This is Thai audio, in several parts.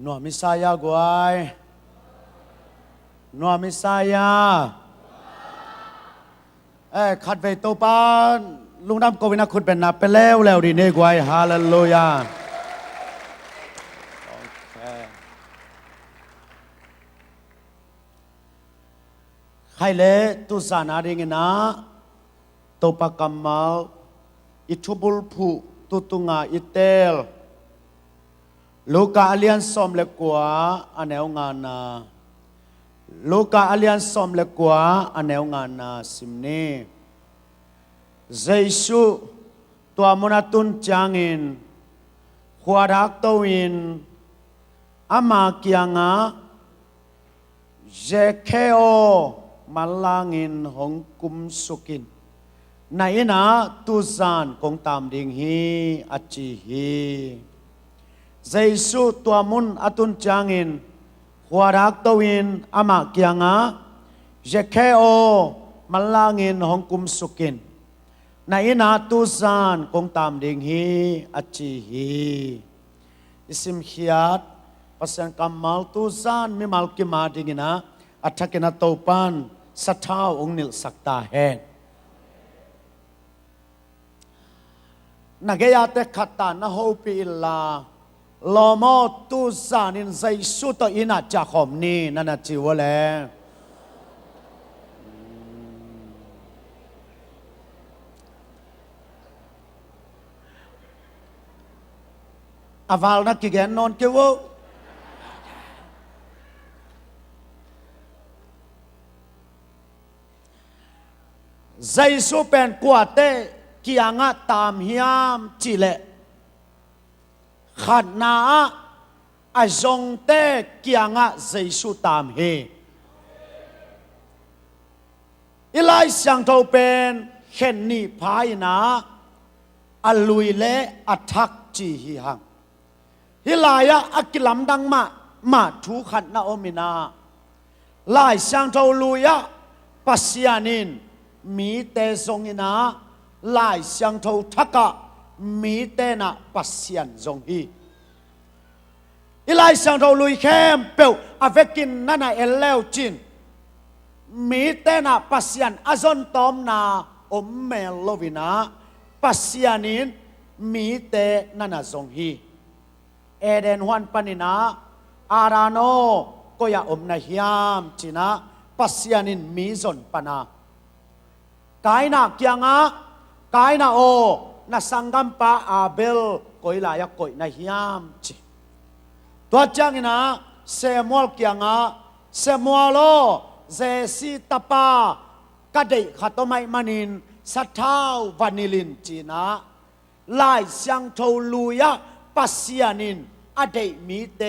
นัวมิสายากวยนัวมิสายาขัดไปตัวปานลุงดำโกวินาคุณเป็นนับไปแล้วดีเนกวยฮาเลลูยาใครเล่ตุสานาดิงนะตัวปากำมาอิทุบุลผู้ตุตุงาอิเตลลูกาอเลียนสมเล็กกว่าอันเนวงานาลูกาอเลียนสมเล็กกว่าอันเนวงานาสิมนีเจสุตัวมนุษย์ตุนจางอินขวารักตัวอินอามากียงาเจเคโอมาลางินหงกุมสุกินในนาตุซานคงตามดิ่งฮีอัจจิฮีเจสุตัวมุนอตุนจางอินขวารักตัวอินอามากียงาเจเคโอมาลางินหงกุมสุกินในนาตุซานคงตามดิ่งฮีอัจจิฮีอิสิมขียัดปัสยันกัมมัลตุซานมิมัลกิมาดิ่งนะอัฐกินาโตปันสัทธาองค์นิลสักตาแห่งนักยาเตขัดตานะฮูปิอิลลาลอมอตุซานินใจสุตอินาจากขอมนีนั่นจิวะแลอาวาลนักกิเกนนอนเกวใจสุเป็นกว่าเตกิยังะตามฮิยามจิเลขัดนาอาจงเตกิยังะใจสุตามเฮอิไลสังโตเป็นเข็นนิพายนาอลุยเลอัทักจีฮิหังฮิลายะอักิลัมดังมาทุขัดนาโอมินาลายสังโตลุยะปัสยานินมีเตทรงอินาลายเสียงทูทักกะมีเตนะปัสยันทรงฮีอีลายเสียงทูลุยเข้มเปียวอเวกินนั่นน่ะเอลเลวจินมีเตนะปัสยันอาจนตอมนาอมเมลโลวินาปัสยันินมีเตนั่นน่ะทรงฮีเอเดนฮวนปนินาอาราโนก็อย่าอมนาฮิยามจินะปัสยันินมีจนปนากายนักยังอ่ะกายนาโอนาสังกัมปะอาเบลก็อิลายก็อินาฮิยามจีตัวจังนะเซมัวลยังอ่ะเซมัวโลเจสิตาปากระเดยขัดตัวไม่มันินสัทธาววานิลินจีนะลายเสียงโทลูยะปัสยานินอเดยมีเต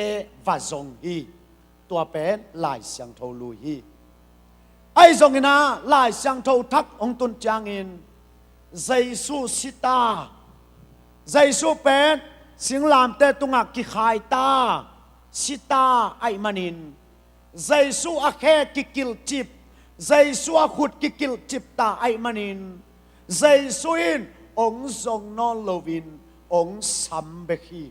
วาซงฮีตัวเป็นลายเสียงโทลูฮีไอ้ทรงนะลายเสียงโททักองตุนจางอินใจสู้สิตาใจสู้เป็นสิงลามเตตุงักกิขายตาสิตาไอ้มันินใจสู้อาแค่กิกิลจิบใจสู้อาขุดกิกิลจิบตาไอ้มันินใจสู้อินองทรงนอนโลวินองสัมเบคี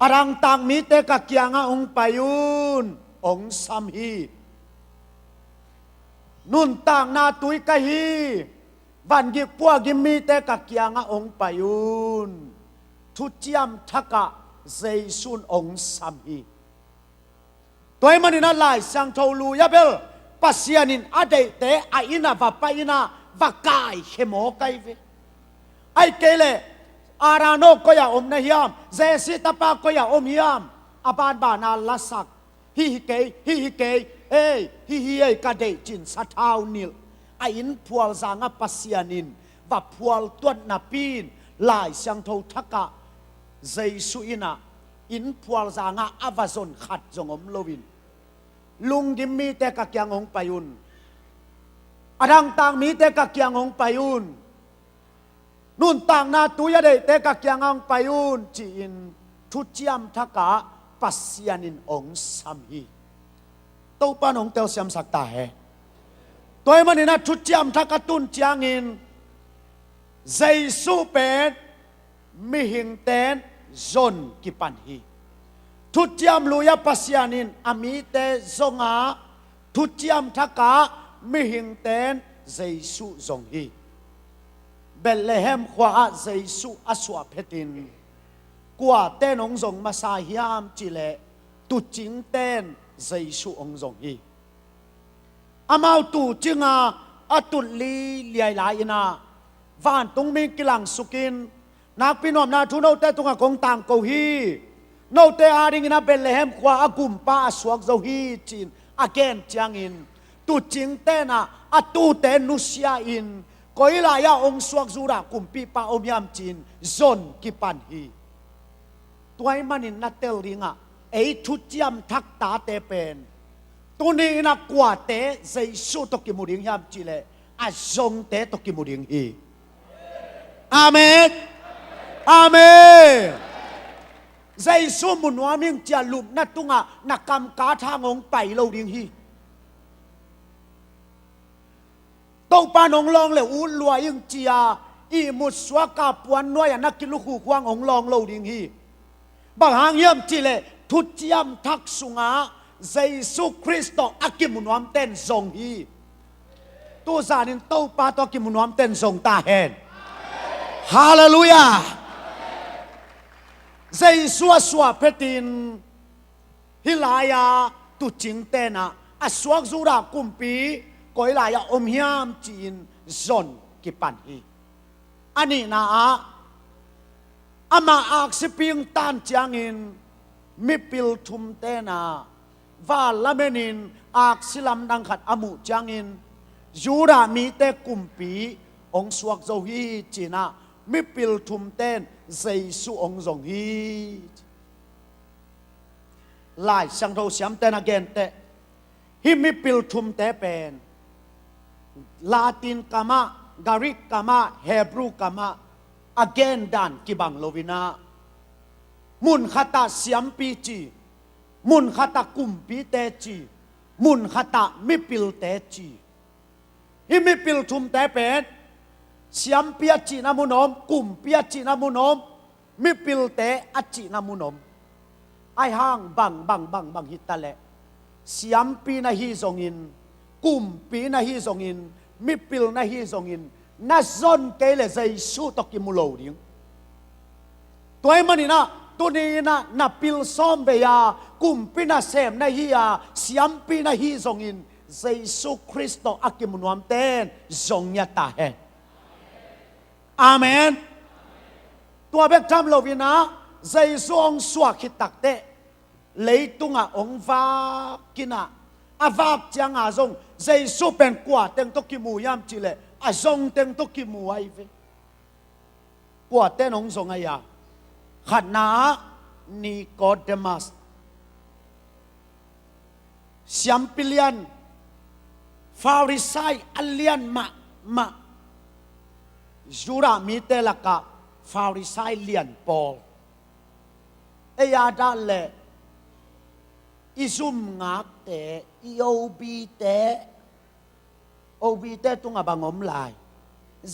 อรังตังมีเตกักยังองปายุนองสัมฮีนุนต่างนาตุยกะฮีวันกิปัวกิมีเตกักยังองปายุนทุจิยมทักะเจสุนองสัมฮีตัวมันนี่น่าลายสังโทลูยาเบลปัสยานินอเดเตไออินาวาปอินาวากายเขโมกายเวไอเกเลอาราโนก็อย่าอมนะฮิยามเจสิตาปาก็อย่าอมฮิยามอาบานบานาลาสักฮิฮิเกเอ้ฮิไอกระเดจินสัทธาวนิลไออินพัวจางปัสยานินว่าพัวตัวนาปีนลายเสียงโททักกะเจสุอินะอินพัวจางอาวาซนขัดจงอมโลวินลุงกิมมีแต่กักยังองปายุนอดังต่างมีแต่กักยังองปายุนนุ่นต่างนาตุยเดแต่กักยังองปายุนจีนทุจิยมทักกะปัสยานินองสัมฮีตัวปานองเตลเสียมสักตาเหตัวมันนี่นะทุจิยมทักกะตุนจางอินใจสู้เป็นมิหิงเตนจนกิปันฮี ทุจยามลุยปัสยานินอามีเตซงาทุจยามทักกะมิหิงเตนเจสุจงฮีเบลเลเฮมขวาเจสุอสวาเพตินกว่าเตนองจงมาสาฮิามจิเลตุจิงเตนเจสุองจงฮีอามาตุจิงาอตุลีเลียลายนาวันตรงมีกิลังสุกินนักพินอมนาทุนเอาแต่ตรงกงต่างกูฮีโนเตอาริงนาเบลเลเฮมขวาอากุมป้าสวกเจ้าฮีจินอาเกนจางอินตุจิงเตนะอตุเตนุสยาอินก็อิลายาองสวกจูรากุมปีป้าอมยามจินซอนกิปันฮีตัวไอ้มันอินนัตเตลริงะไอ้ทุจยามทักตาเตเป็นตัวนี้นักกว่าเตะใจสู้ตกิมุริงยามจิเลอาจงเตะตกิมุริงฮีอาเมนอาเมนใจสู้มุนวามิงจะลุมนัดตุงะนักกำกาทางองไปเราดิงฮีต้องปานองลองเลยอูลวยยังเจียอีมุสวากาปวนน้อยนักกิลุคูควางองลองเราดิงฮีบางหางเยี่ยมจิเลทุจยามทักสุงาเยซูคริสต์อากิมุนวามเต้นทรงฮีตัวสานินเต้าปาตัวกิมุนวามเต้นทรงตาเห็นฮาเลลูยาเยซูสวาเพตินฮิลายาตุจิงเตนะอสวกจูรากุมปีก็ฮิลายาอมยามจีนซอนกิปันฮีอันนี้นะอามาอักษพิงตันจางอินมิปิลทุมเตนะว่าละเมนินอักษิลัมดังขัดอมุจางอินยูรามีเตกุมปีองสวกโจฮีจีนะมิปิลทุมเตนเจสุองจงฮีลายสังโทเสียมเตนอเกนเตฮิมิปิลทุมเตเป็นลาตินกามะการิกกามะเฮบรูกามะอเกนดันกิบังโลวินามุนขตาเสียมปีจีมุนขตากุมปีเตจีมุนขตามิปิลเตจีฮิมิปิลทุมเตเป็นเสียมปีจีนามุนอมกุมปีจีนามุนอมมิปิลเตอจีนามุนอมไอห้างบังฮิตตะเลเสียมปีนาฮีทรงอินกุมปีนาฮีทรงอินมิปิลนาฮีทรงอินน่าซอนเกลเจสุตกิมุโลดิงตัวไอ้มันนี่นะตัวนี้นะนับพิลซ้อมเบียกุมปีนาเซมนาฮียาเสียมปีนาฮีทรงอินเยซูคริสต์อากิมุนวามเตนทรงยาตาเฮอาเมนตัวเบกทำโลวินะเยซูองสวาคิตักเตเลยตุงะองฟากินะอาวากจังอาจงเยซูเป็นกว่าเต็งตกิมูยามจิเลอาจงเต็งตกิมูไอเวกว่าเต็งองทรงอายาขณะนิโคเดมัสเสียมพิเลียนฟาริไซอัลเลียนมาจูรามีเตลักะฟาริไซเลียนปอลเอียดาเลอิซุมงักเตอิโอบีเตตุงabang om lai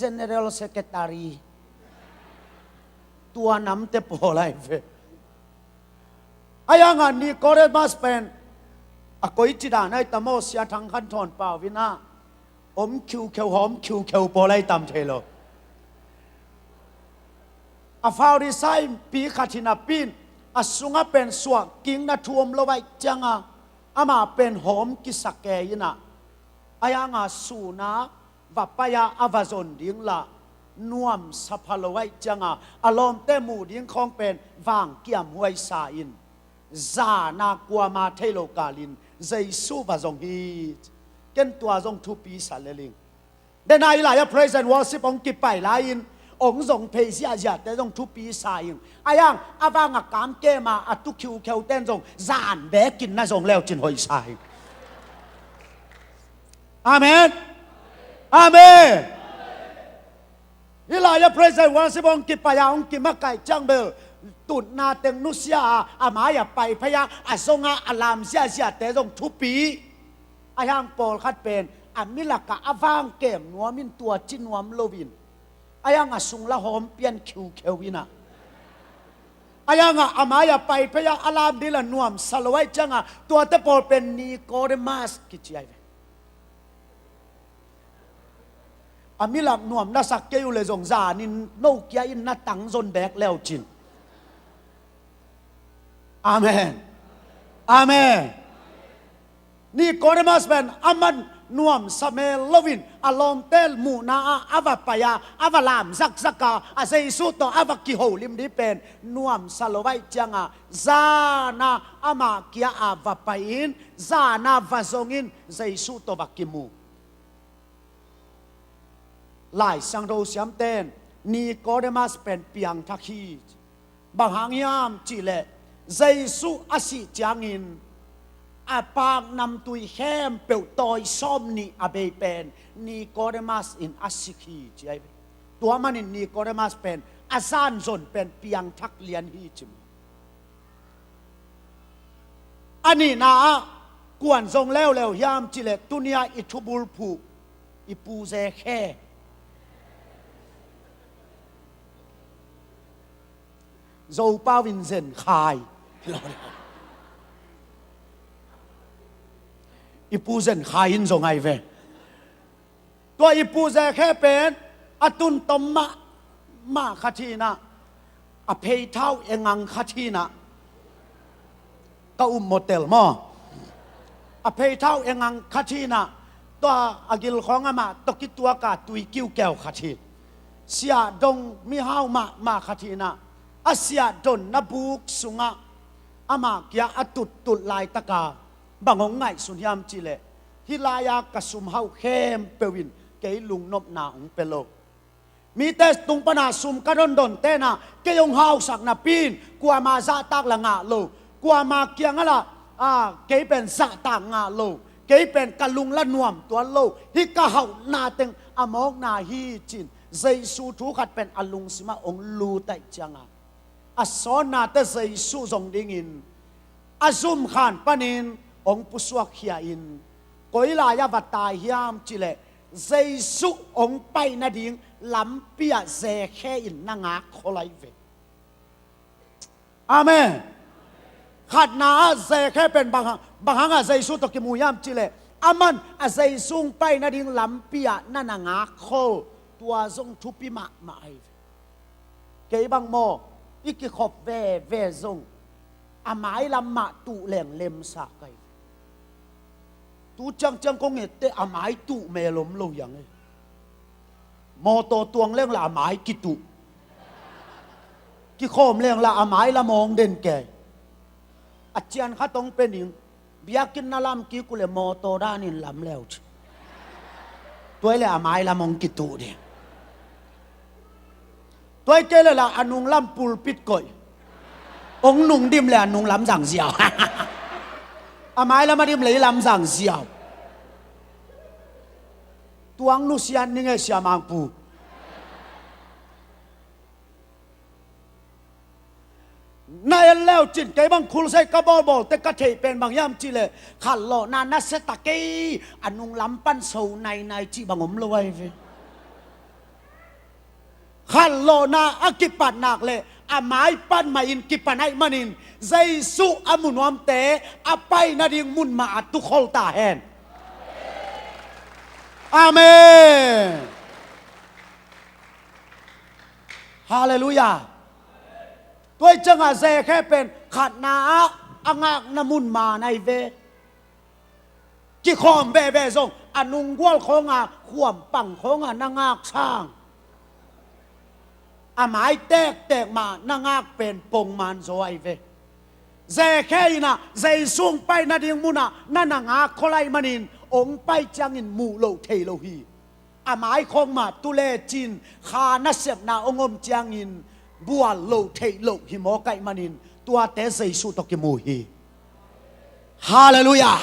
general secretaryตัวน้ำเตปอลายเวอายังอันนี้ก็เรียกมาสเป็นอะก็อิจิดานไอตามอสยาทังขันทอนเปล่าวินาอมคิวเขียวหอมคิวเขียวปอลายตามเทโลอาฟาวริไซปีขัดทินาปินอาสุงะเป็นสวกกิ้งนาทวมโลไวจังอามาเป็นหอมกิสักเกยนะอายังอาสูนาวัปยาอาวาซอนดิ้งละนวมสัพพะโลไวจังอารมณ์เตมูดิ้งของเป็นวางเกี่ยมหวยสาอินจานากวามาเทโลกาลินเจสูบะจงฮีเกนตัวจงทุปีสัลเลลิงเดนายลายเพรสเซนต์วอลสิปองกิไปลายินองค์ทรงเพเซียจัดแต่จงทุปีสาอิงอายังอาวางกามเกมาอตุคิวเขียวเต้นจงจานแบกินน่าจงแล้วจินหอยสายอาเมนอาเมนฮิลายาเพรสเซนต์วอลสิปองกิไปยาองกิมาไก่จังเบลตุนนาเต็งนุสยาอามาอย่าไปพยาอาทรงอาลามเสียแต่จงทุปีอายังปอลคัดเป็นอามิลักะอาวางเกมนัวมินตัวจินนวมโลวินอายังอาสุงละหอมเปลี่ยนคิววินะ อายังอ่ะอามาอย่าไปพยาอารามดิละนวมสลวยจังอ่ะตัวเตปอลเป็นนิโคเดมัสกิจไอเวอามิลักนวมน่าสักเกยุเลยจงจานินโนเกียอินน่าตังจนแบกแล้วจินอาเมนอาเมนนี่โคเดมัสเป็นอามันนวมสเมลลวินอารมณ์เตลมูนาอาวปายาอาวลามซักซักกาอาเซสุโตอาวกิโฮลิมดิเป็นนวมสโลไวจังอาซานาอามากิอาอาวปายินซานาวาซงอินเซสุโตบักิมูหลายสังโดเสียมเต้นนี่โคเดมัสเป็นเปียงทักฮีบางหางยามจิเลเซสุอาศิจางอินอาปากนำตุยแคมเปิลตอยซ้อมนี่อาเบเป็นนิโคเดมัสอินอาสิกีใช่ไหมตัวมันอินนิโคเดมัสเป็นอาซานซนเป็นเปียงทักเลียนฮีจิมอันนี้นะกวนทรงแล้วยามจิเลตุนียอิทุบุลผูอิปูเซแค่โจปาวินเซนคายอีปูเซนขายินส่งไงเวตัวอีปูเซแค่เป็นอตุนตมมาขัทีนะอภัยเท้าเองังขัทีนะก็โมเตลมออภัยเท้าเองังขัทีนะตัวอากิลของอามาตกิตัวกาตุยกิ้วแก้วขัทีเสียดงมีห้าวมาขัทีนะอาเสียดนนบุกสุงะอามาเกียอตุลายตะกาบางองไงสุนยามจิเลฮิลายากสุมเฮาเข้มเปวินเกยลุงนบนาองเปโลมีแต่ตุงปนาสุมกระดนเตนะเกยงเฮาสักนาปีนกัวมาซาตักละงาโลกัวมาเกียงละเกยเป็นซาตางาโลเกยเป็นกะลุงละนวมตัวโลฮิกะเฮานาเต็งอมอกนาฮีจินเจสูทุขัดเป็นอลุงสิมาองลูไตจังอาสอนนาเตเจสูทรงดิ่งินอาซุมขานปนินองปุสวกเฮียอินก็อิลายาบัตตายยามจิเลเจสุองไปนาดิงลำเปียเจแค่อินนางาโคไลเวอาเมนขัดนาเจแค่เป็นบางครั้งเจสุตกิมูยามจิเลอามันเจสุงไปนาดิงลำเปียนางาโคตัวทรงทุปิมาไอเกยบังโมอีกขอบเวซงอาไม้ลำมาตุแหลงเลมสากไกตูจังคงเห็นแต่อาไม้ตุเมลมลงอย่างนี้โมโตตวงเรื่องละอาไม้กิตุกิโคมเรื่องละอาไม้ละมองเด่นแก่อาจารย์ข้าต้องเป็นหญิงเบียกินนาลามกิกุเลโมโตด้านินลำแล้วตัวเลยอาไม้ละมองกิตุเดียตัวเกลละอนุงลำปูลปิดก่อยองหนุ่งดิมแหละนุ่งลำสั่งเสียวอาไม้ละมาดิมเลยลำสั่งเสียวตัวงนุเสียนนี่ไงเสียมังปูนายแล้วจินไกบังคุลใส่กระบอกแต่กระเทยเป็นบางยามจีเลยขันหล่อนานัสตะเกยอนุงลำปั้นโซในจีบางอมลอยขันหล่อนาอกิปันนักเลยอาไม้ปั้นมาอินกิปันไอมันินใจสุอามุนวมเตะอาไปนาดิงมุนมาตุคอลตาแฮนอาเมนฮาเลลูยาตัวจังอาเซแค่เป็นขัดนาอ่างากนมุนมาในเวกิคอมเบซงอนุงวอลของขวมปังของนางากช่างอาไม้แตกมานางากเป็นปงมันโซไอเวเซแค่นะเซซุงไปนาดิงมุนะนั่นนางากคนไรมันินองไปจังอินมูโลเทโลฮีอาไม้ของมาตุเลจินคานัสเซบนาองมจังอินบัวโลเทโลหิมอไกมันินตัวเตเซสุตกิมูฮีฮาเลลูยา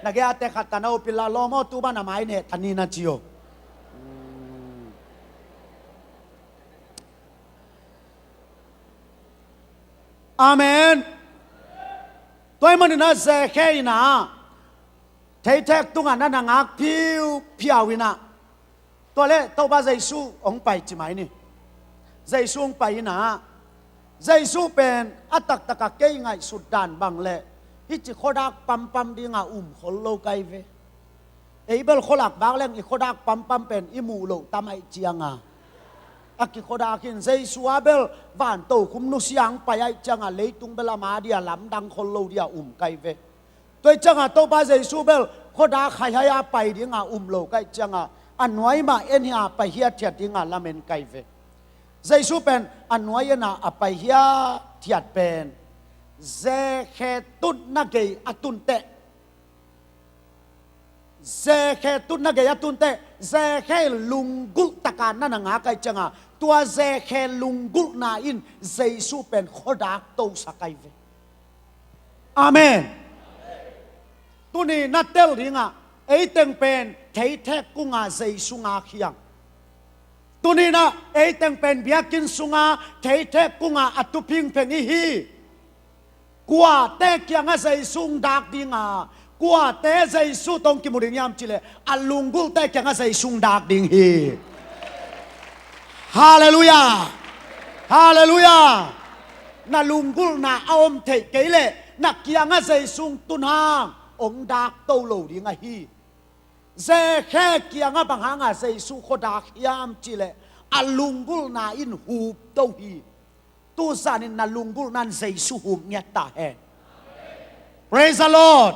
นักเตะขัดตานาอุปิลาโลมอตูบ้านอาไม้เนี่ยทันนี้นะจิโออาเมนตัวมันน่าเสกแค่นะเทแทกตุงอันนั้นงักพิวพิววินะตัวเล่ตัวบ้าใจสู้องไปจิไหมนี่ใจสู้ไปนะ ใจสู้เป็นอัตตะกะเกยไงสุดด่านบังเล่ฮิจิโคดักปั๊มดีงาคนโลกไกเวเอเบลโคลักบางเล่งอีโคดักปั๊มเป็นอิมูโลตามไอเจียงอากิโคดักินใจสู้เบลวันโตคุมนุสยังไปไอเจียงเลยตุงเบลมาเดียลำดังคนโลเดียไกเวตัวเจียงโตไปใจสู้เบลโคดักขยายไปดีงาโลไกเจียงอันน้อยมาเอ็นยาไปเฮียเทียดีงาลาเมนไกเวใจสู้เป็นอันน้อยนะอไปเฮียเทียดเป็นเจแค่ตุนนักเกยอตุนเตเจแค่ตุนนักเกยอตุนเตเจแค่ลุงกุลตะการนั่นงาไกจังตัวเจแค่ลุงกุลนาอินใจสู้เป็นขดักโตสักไกเวอาเมนตัวนี้นัดเตลดิงไอเต็งเป็นเทแทกุงใจสุงาเขียงตัวนี้นะเอเต็งเป็นเบียกินสุงาเทแทกุงอัตุพิงเพงฮีกว่าแต่เกียงใจสุงดักดิงกว่าแต่ใจสุตรงกิมุริยามจิเลอัลลุงกุลแต่เกียงใจสุงดักดิงฮีฮาเลลูยาฮาเลลูยานาลุงกุลนาอมเทเกเลนักเกียงใจสุงตุนหางองดักโตโลดิงฮีเจแค่เกียงบังหางใจสุขดักยามจิเลอัลลุงกุลนาอินหูบโตฮีตูสานินนาลุงกุลนันใจสุหุมเงียตาแห่ Praise the Lord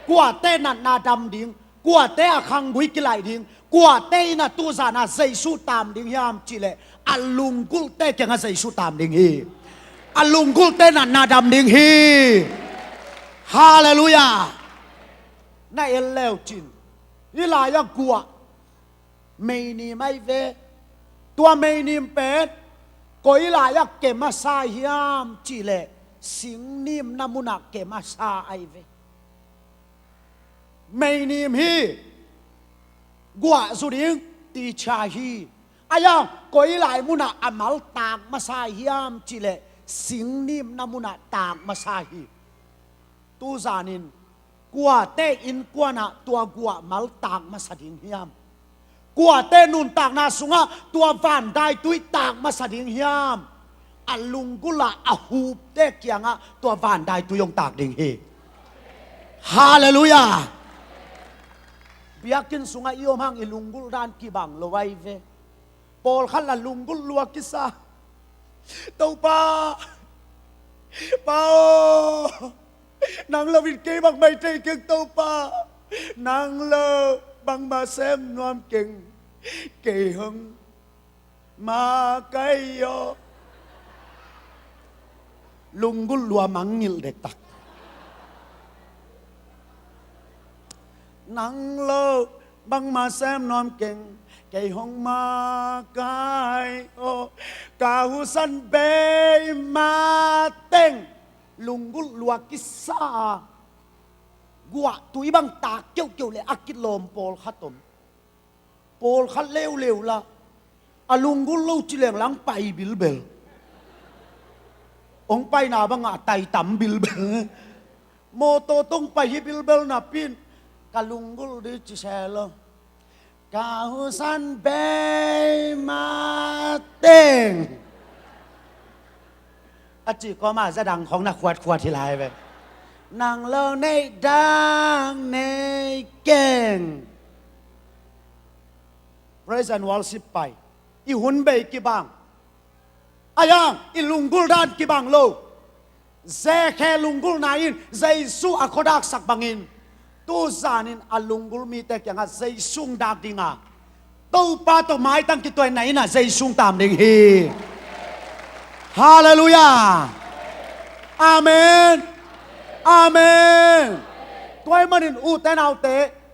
กว่าเต้นันนาดำดิ่งกว่าเต้อคังบุยกิไลดิ่งกว่าเต้นาตูสานาใจสุตามดิ่งยามจิเลอัลลุงกุลเต้เกียงใจสุตามดิ่งฮีอัลลุงกุลเต้นันนาดำดิ่งฮีฮาเลลูยาในเอลเลวจินนี่ลายกัวไม่นีไม่เวตัวไม่นีเป็ดก็อีลายเกมาซาฮิยามจิเลสิงนิมนามุนักเกมาซาไอเวไม่นีมฮีกัวสุดิงตีชาฮีอายังก็อีลายมุนักอามัลตากมาซาฮิยามจิเลสิงนิมนามุนักตากมาซาฮีตูซานินกัวเตอินกัวนะตัวกัวมัลตากมาสดิงเฮียมกัวเตนุนตากนาสุงะตัวฟันได้ตุยตากมาสดิงเฮียมอัลลุงกุละอาหูเตเกียงะตัวฟันได้ตุยงตากดิงเฮฮาเลลูยาเบียกินสุงะอิโยมหังอิลุงกุลดานกีบังโลไวเวปอลขันละลุงกุลลัวกิซาเต้าป้าป้านางเลวินเกบังไม่ใจเก่งเต้าป้านางเลบังมาแซมนวมเก่งเก่งมาไกยอลุงกุลลัวมังงิลเด็กตักนางเลบังมาแซมนวมเก่งเก่งมาไกโอกาหุสันเบมาเต็งลุงกุลลัวกิซากัวตุยบังตาเกี่ยวเลยอักิลมโปลขัดตมโปลขัดเร็วละอลุงกุลลูจิเลงหลังไปบิลเบลองไปนาบังไตต่ำบิลเบลโมโตต้องไปฮิบิลเบลนาปินกาลุงกุลดิจิเชลกาฮุสันเบมาเต็งอาจิก็มาจะดังของนักขวดที่ลายไปนางเล่าในดังในเก่ง Praise and worship ไปอีหุ่นเบกี่บางอายังอีลุงกุลดานกี่บางโลเจแค่ลุงกุลนาอินเจสู้อโคดักสักบางอินตูซานินอลุงกุลมีแต่ยังเจสุงดักดิงาตู้ป้าตัวไม้ตั้งกี่ตัวไหนน่ะเจสุงตามดิงฮีฮาเลลูยาอาเมนอาเมนตัวมันอูเตนเอาเต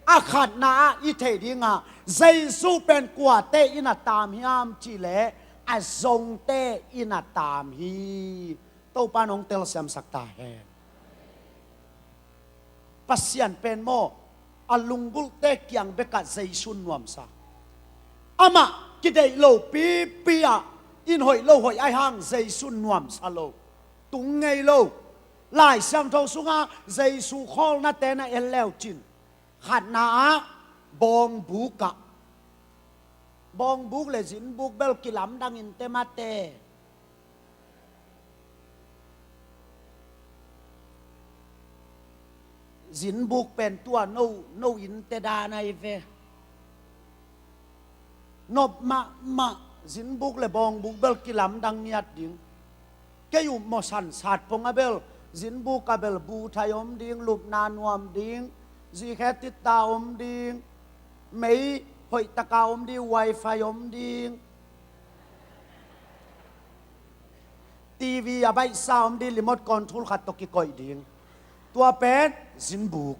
อาขัดนาอิเทดิงาเจสูเป็นกว่าเตอินาตามฮิามจิเลอาซงเตอินาตามฮีตัวปานองเตลเซมสักตาเฮปัสยันเป็นโมอลุงกุลเตกยังเบกัดเจสุนนวมซาอามากิเดโลปีปีอะอินหอยโลหอยไอหังเจสุนนวมซาโลตุงไงโลหลายสังทสุงาเจสุขอลนาเตนะเอลเลวจินขัดนาบองบุกะบองบุกเลจินบุกเบลกิลำดังอินเตมาเต สินบุกเป็นตัวโนอินเตดาในเวนบมาสินบุกเลยบองบุกเบลกิลำดังเนียดดิ่งแกอยู่มอสันสัตว์พงอเบลสินบุกเบลบูทายอมดิ่งลูกนานวมดิ่งจีแคติตาอมดิ่งไม่หอยตะกาอมดิ่งไวไฟอมดิ่งทีวีอาไปซาวมดิ่งรีโมทคอนโทรลขัดตกิกอยดิ่งตัวเป็นสินบุก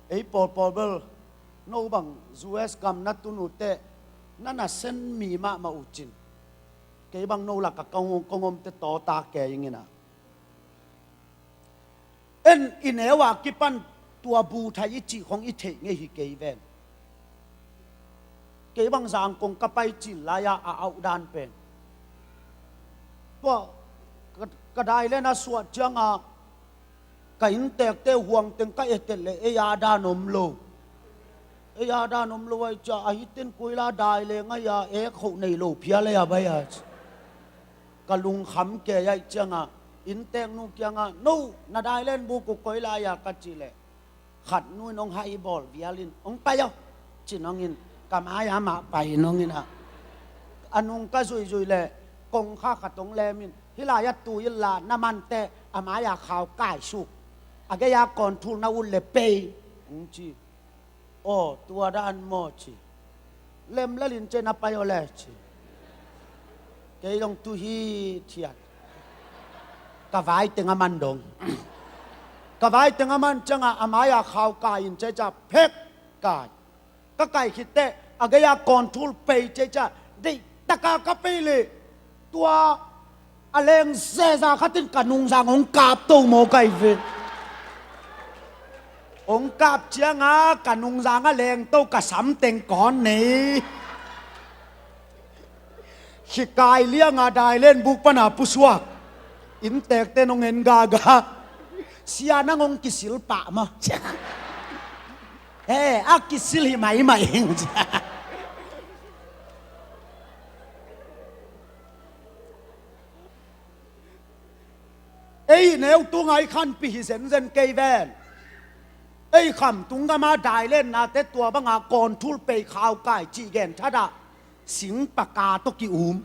ไอ้ปอเบลโนบังจูเอสกัมนัดตุนุเตนั่นน่ะเส้นมีมาอุจินเกบังโนหลักกงมเตต่อตาแกอย่างงี้นะเอ็นอินเอวากิปันตัวบูไทยจีของอิเทงฮิเกยเวนเกบังจางกงกะไปจิลายาเอาดานเป็นตัวก็ได้เลยนะสวดจังก็อินเตกเตห่วงตึงก็เอเตเลเอยาดานมโลเอยาดานมโลไอจ่าหิตินกุยลาได้เลยงายาเอเขาในโลเพียเลยอะไปอะก็ลุงขำแกยายจังอินเตกนุกยังนู่น่าได้เล่นบุกกุยลายากัจจิเลขัดนู่นน้องไฮบอลวิอาลินองไปย่อจิน้องอินกำอายามาไปน้องอินฮะอันนุงก็จุยเลยกงข้าขัดตรงเลมินฮิลายาตูยิลาน้ำมันเตะอามายาข่าวก่ายสุกอากยาก่อนทุนนาอุลเลเปย์จีโอ้ตัวด้านโมจีเล่มละลินเจนับไปโอเลจีเกยองตุฮีเทียดกะไว้ตึงอามันดงกะไว้ตึงอามันจังอามายาข่าวก่ายอินเจจะเพกก่ายก็ไก่คิดเตะอากยาก่อนทุนเปย์เจจะได้ตะกากะเปย์เลยตัวอะไรเซซาขัดตินกันุงสางองกาบตู้โมไกเวองกาบเชียงกันุงสางอะไรตู้กะสำเต็งก่อนนี่ชิกายเลี้ยงได้เล่นบุกปนาปุสวกอินเตกเตนองเงินกากาเสียนังองกิสิลปะมาอากิสิลหิมายมาเองไอ้แนวตัวไงขันปีเซนเซนเกยแวนไอ้คำตุงก็มาได้เล่นนะแต่ตัวบังอาก่อนทุลไปข่าวไก่จีเกนทัดะสิงปากกาตกิอุม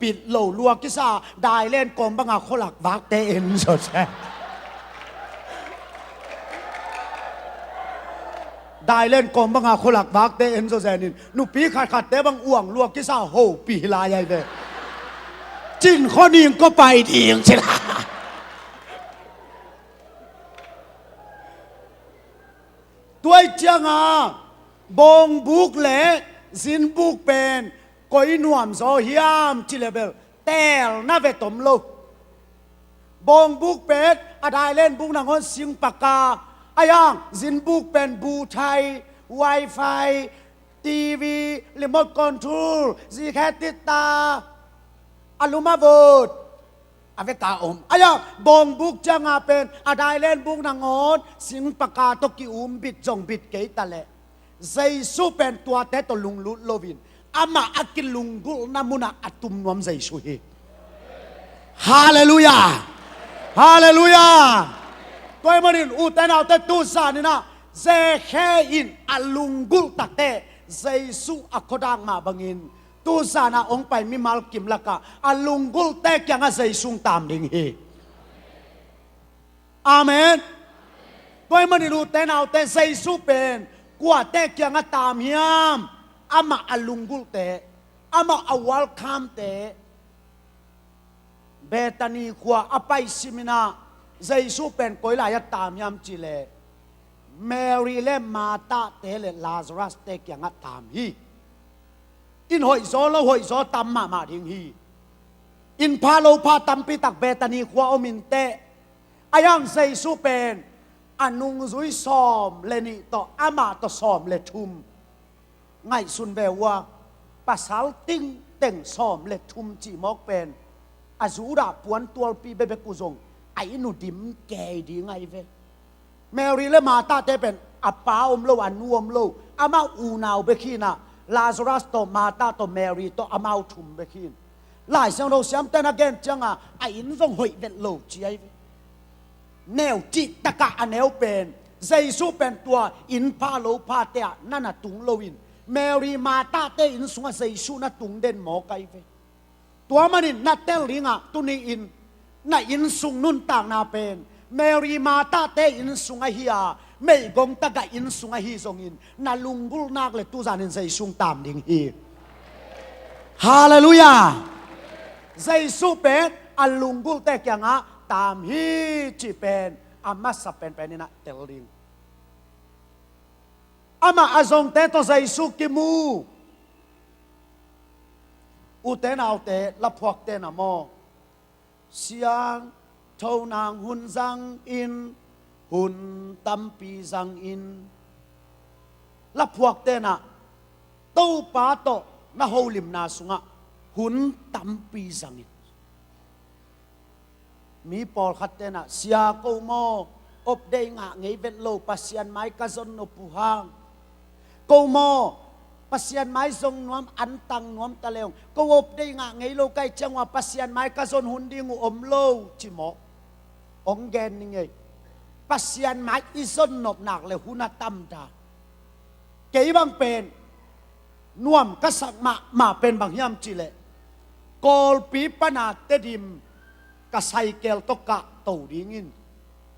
บิดเหล่าลัวกิซาได้เล่นกลมบังอาโคลักวักเตเอ็นสดแช่ได้เล่นกลมบังอาโคลักวักเตเอ็นสดแช่นี่นุปีขัดเตบังอ่วงลัวกิซาโหปีลายใหญ่เลยจินข้อนี้ก็ไปดีใช่ไหมตัวเจ้าบงบุกเละสินบุกเป็นก้อยนวมโซเฮียมจิเลเบลเตลน่าเวตมโลบงบุกเป็ดอะไรเล่นบุกนางคนสิงปากกาอายังสินบุกเป็นบูไทยไวไฟทีวีรีโมทคอนโทรลซีแคติตาอลูมาโวดอเวกาอมอายะบงบุกจังเป็นอะไรเล่นบุกนางอนสิงปากกาตกิอุมบิดจงบิดเกยตะเลใจสู้เป็นตัวแต่ตลุงลุโลวินอามาอักิลุงกุนามุนาอัตุมนวมใจสุเฮฮาเลลูยาฮาเลลูยาตัวมันอินอุตนาแต่ตุสานี่นะเซเคอินอลุงกุตักเตใจสู้อักขดังมาบังอินตูสานาองไปมิมาลกิมละกะอลุงกุลเตกยังใจสุงตามดิ่งเฮอาเมนตัวมันอินอุตนาแต่ใจสู้เป็นกว่าเตกยังตามยามอามาอลุงกุลเตอามาอวัลคามเตเบตานีขวาอภัยสิมินาใจสู้เป็นก้อยลายตามยามจิเลแมรี่และมาตาเตเลลาซารัสเตกยังตามฮีอินหอยโซแล้วหอยโซตำมาทิ้งฮีอินพาโลพาตำปีตักเบตานีขวาอมินเตอายังใจสู้เป็นอนุงซุยซอมเลนิต่ออามาต่อซอมเลทุมไงสุนเบว่าภาษาติ้งเต่งซอมเลทุมจีมอกเป็นอาจูระปวนตัวปีเบเบกุซงไอ้หนูดิมแกดีไงเวแมรี่และมาตาเตเป็นอาป้าอมโลอันนวมโลอามาอูนาวเบคีนะลาซารัสต่อมาตาต่อแมรี่ต่ออามาทุมเบคีน lại sang đâu xem tên again chăng à in vong hội vẹn lâu chi ấy nêu chỉ tất cả anh nêu bền dây số bền tua in pa lâu pa tea nana tung lâu in Mary Mata te in sunga dây số na tung den mò cái về tua mà in na tel ringa tu ni in na in sung nun tang na pen Mary Mata te in sunga hiya mấy gong ta ga in sunga hi zong in na lungul nak le tu zan in dây sung tam ding hi Hallelujah dây số bền anh lungul te kya nga tam hi chỉ pen ama sa pen pen ina tel ring ama azong te to dây số kimu u te nào te la phuak te na mo siang thâu nàng hun răng in hun tam pi răng in la phuak te na tâu pa to na ho lim na sunga hun tam pi răng in mi Paul khát te na sia câu mo op đây ngạ ngay ven lâu pasian mai kazon no puhang câu mo pasian mai zong nuam an tang nuam ta leong câu op đây ngạ ngay lâu kai chang wa pasian mai kazon hun đi ngu om lâu chi mo ong gen ni ngay pasian mai izon nop nak le huna tam da kei bang pen nuam kasak ma pen bang yam chi le kol pi pana te dim ka cycle to ka to dingin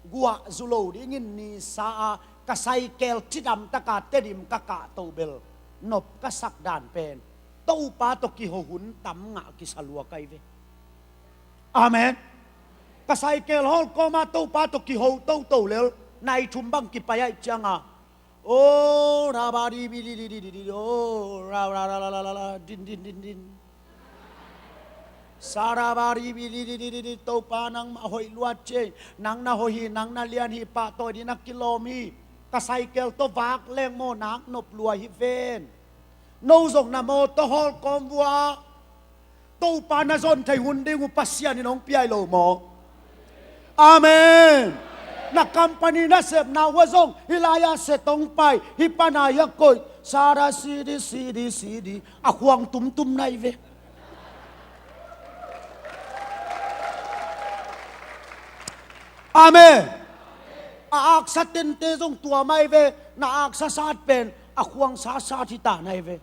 gua zulo dingin ni sa ka cycle chidam ta ka tedim ka to bel nop ka sak dan pen to pa to ki ho hun tam nga ki salua kai ve amen ka cycle hol ko ma to pa to ki ho to lel nai thum bang ki pa ya changa o ra ba di bi di o ra din sarabari bi to pa nang mahoi luat che nang na hohi nang na lian hi pa to di na kilomi ka cycle to vak leng mo nak nop lua hi ven no zong na mo to hol kom bua to pa na zon thai hun ding u pasian ni nong piai lo mo amen na company na sep na wa zong hilaya se tong pai hi pana ya koi sara sidi a huang tum nai ve amen ak sa ten te zong tua mai ve na ak sa sat pen a huang sa thi ta nai ve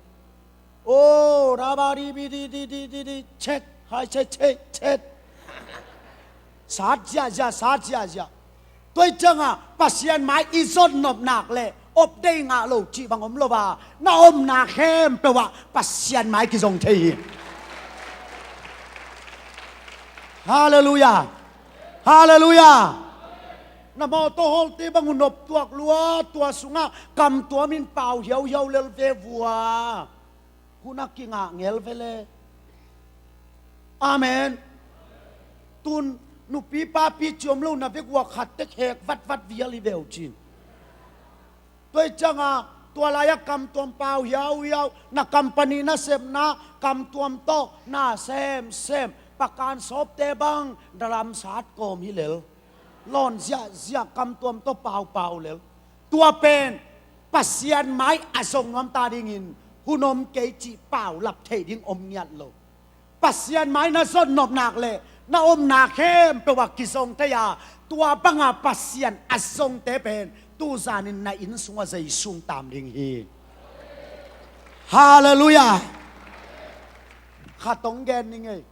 o rabari bi di chet hai chet sát ja tôi changa pasian mai izon nop nak le op dei nga lo chi bang om lo ba na om na khem pe wa pasian mai ki zong thei hallelujah na mo to hol te bang nop tuak lua tua sunga kam tua min pau hiao lel ve vua kuna ki nga ngel vele amen tun nu pi pa pi chom lo na ve wa khat te khek vat vi ali veu chin toi changa tua la ya kam tuam pau hiao na company na sem na kam tuam to na sem pakan sop te bang dalam sat kom hi lel lon zia kam tuam to pau lel tua pen pasian mai asong ngam ta dingin hunom ke chi pau lap thei ding om nyat lo pasian mai na son nop nak le na om na khem pe wa kisong te ya tua banga pasian asong te pen tu zanin na in sunga zai sung tam ding hi hallelujah khatong gen ni ngai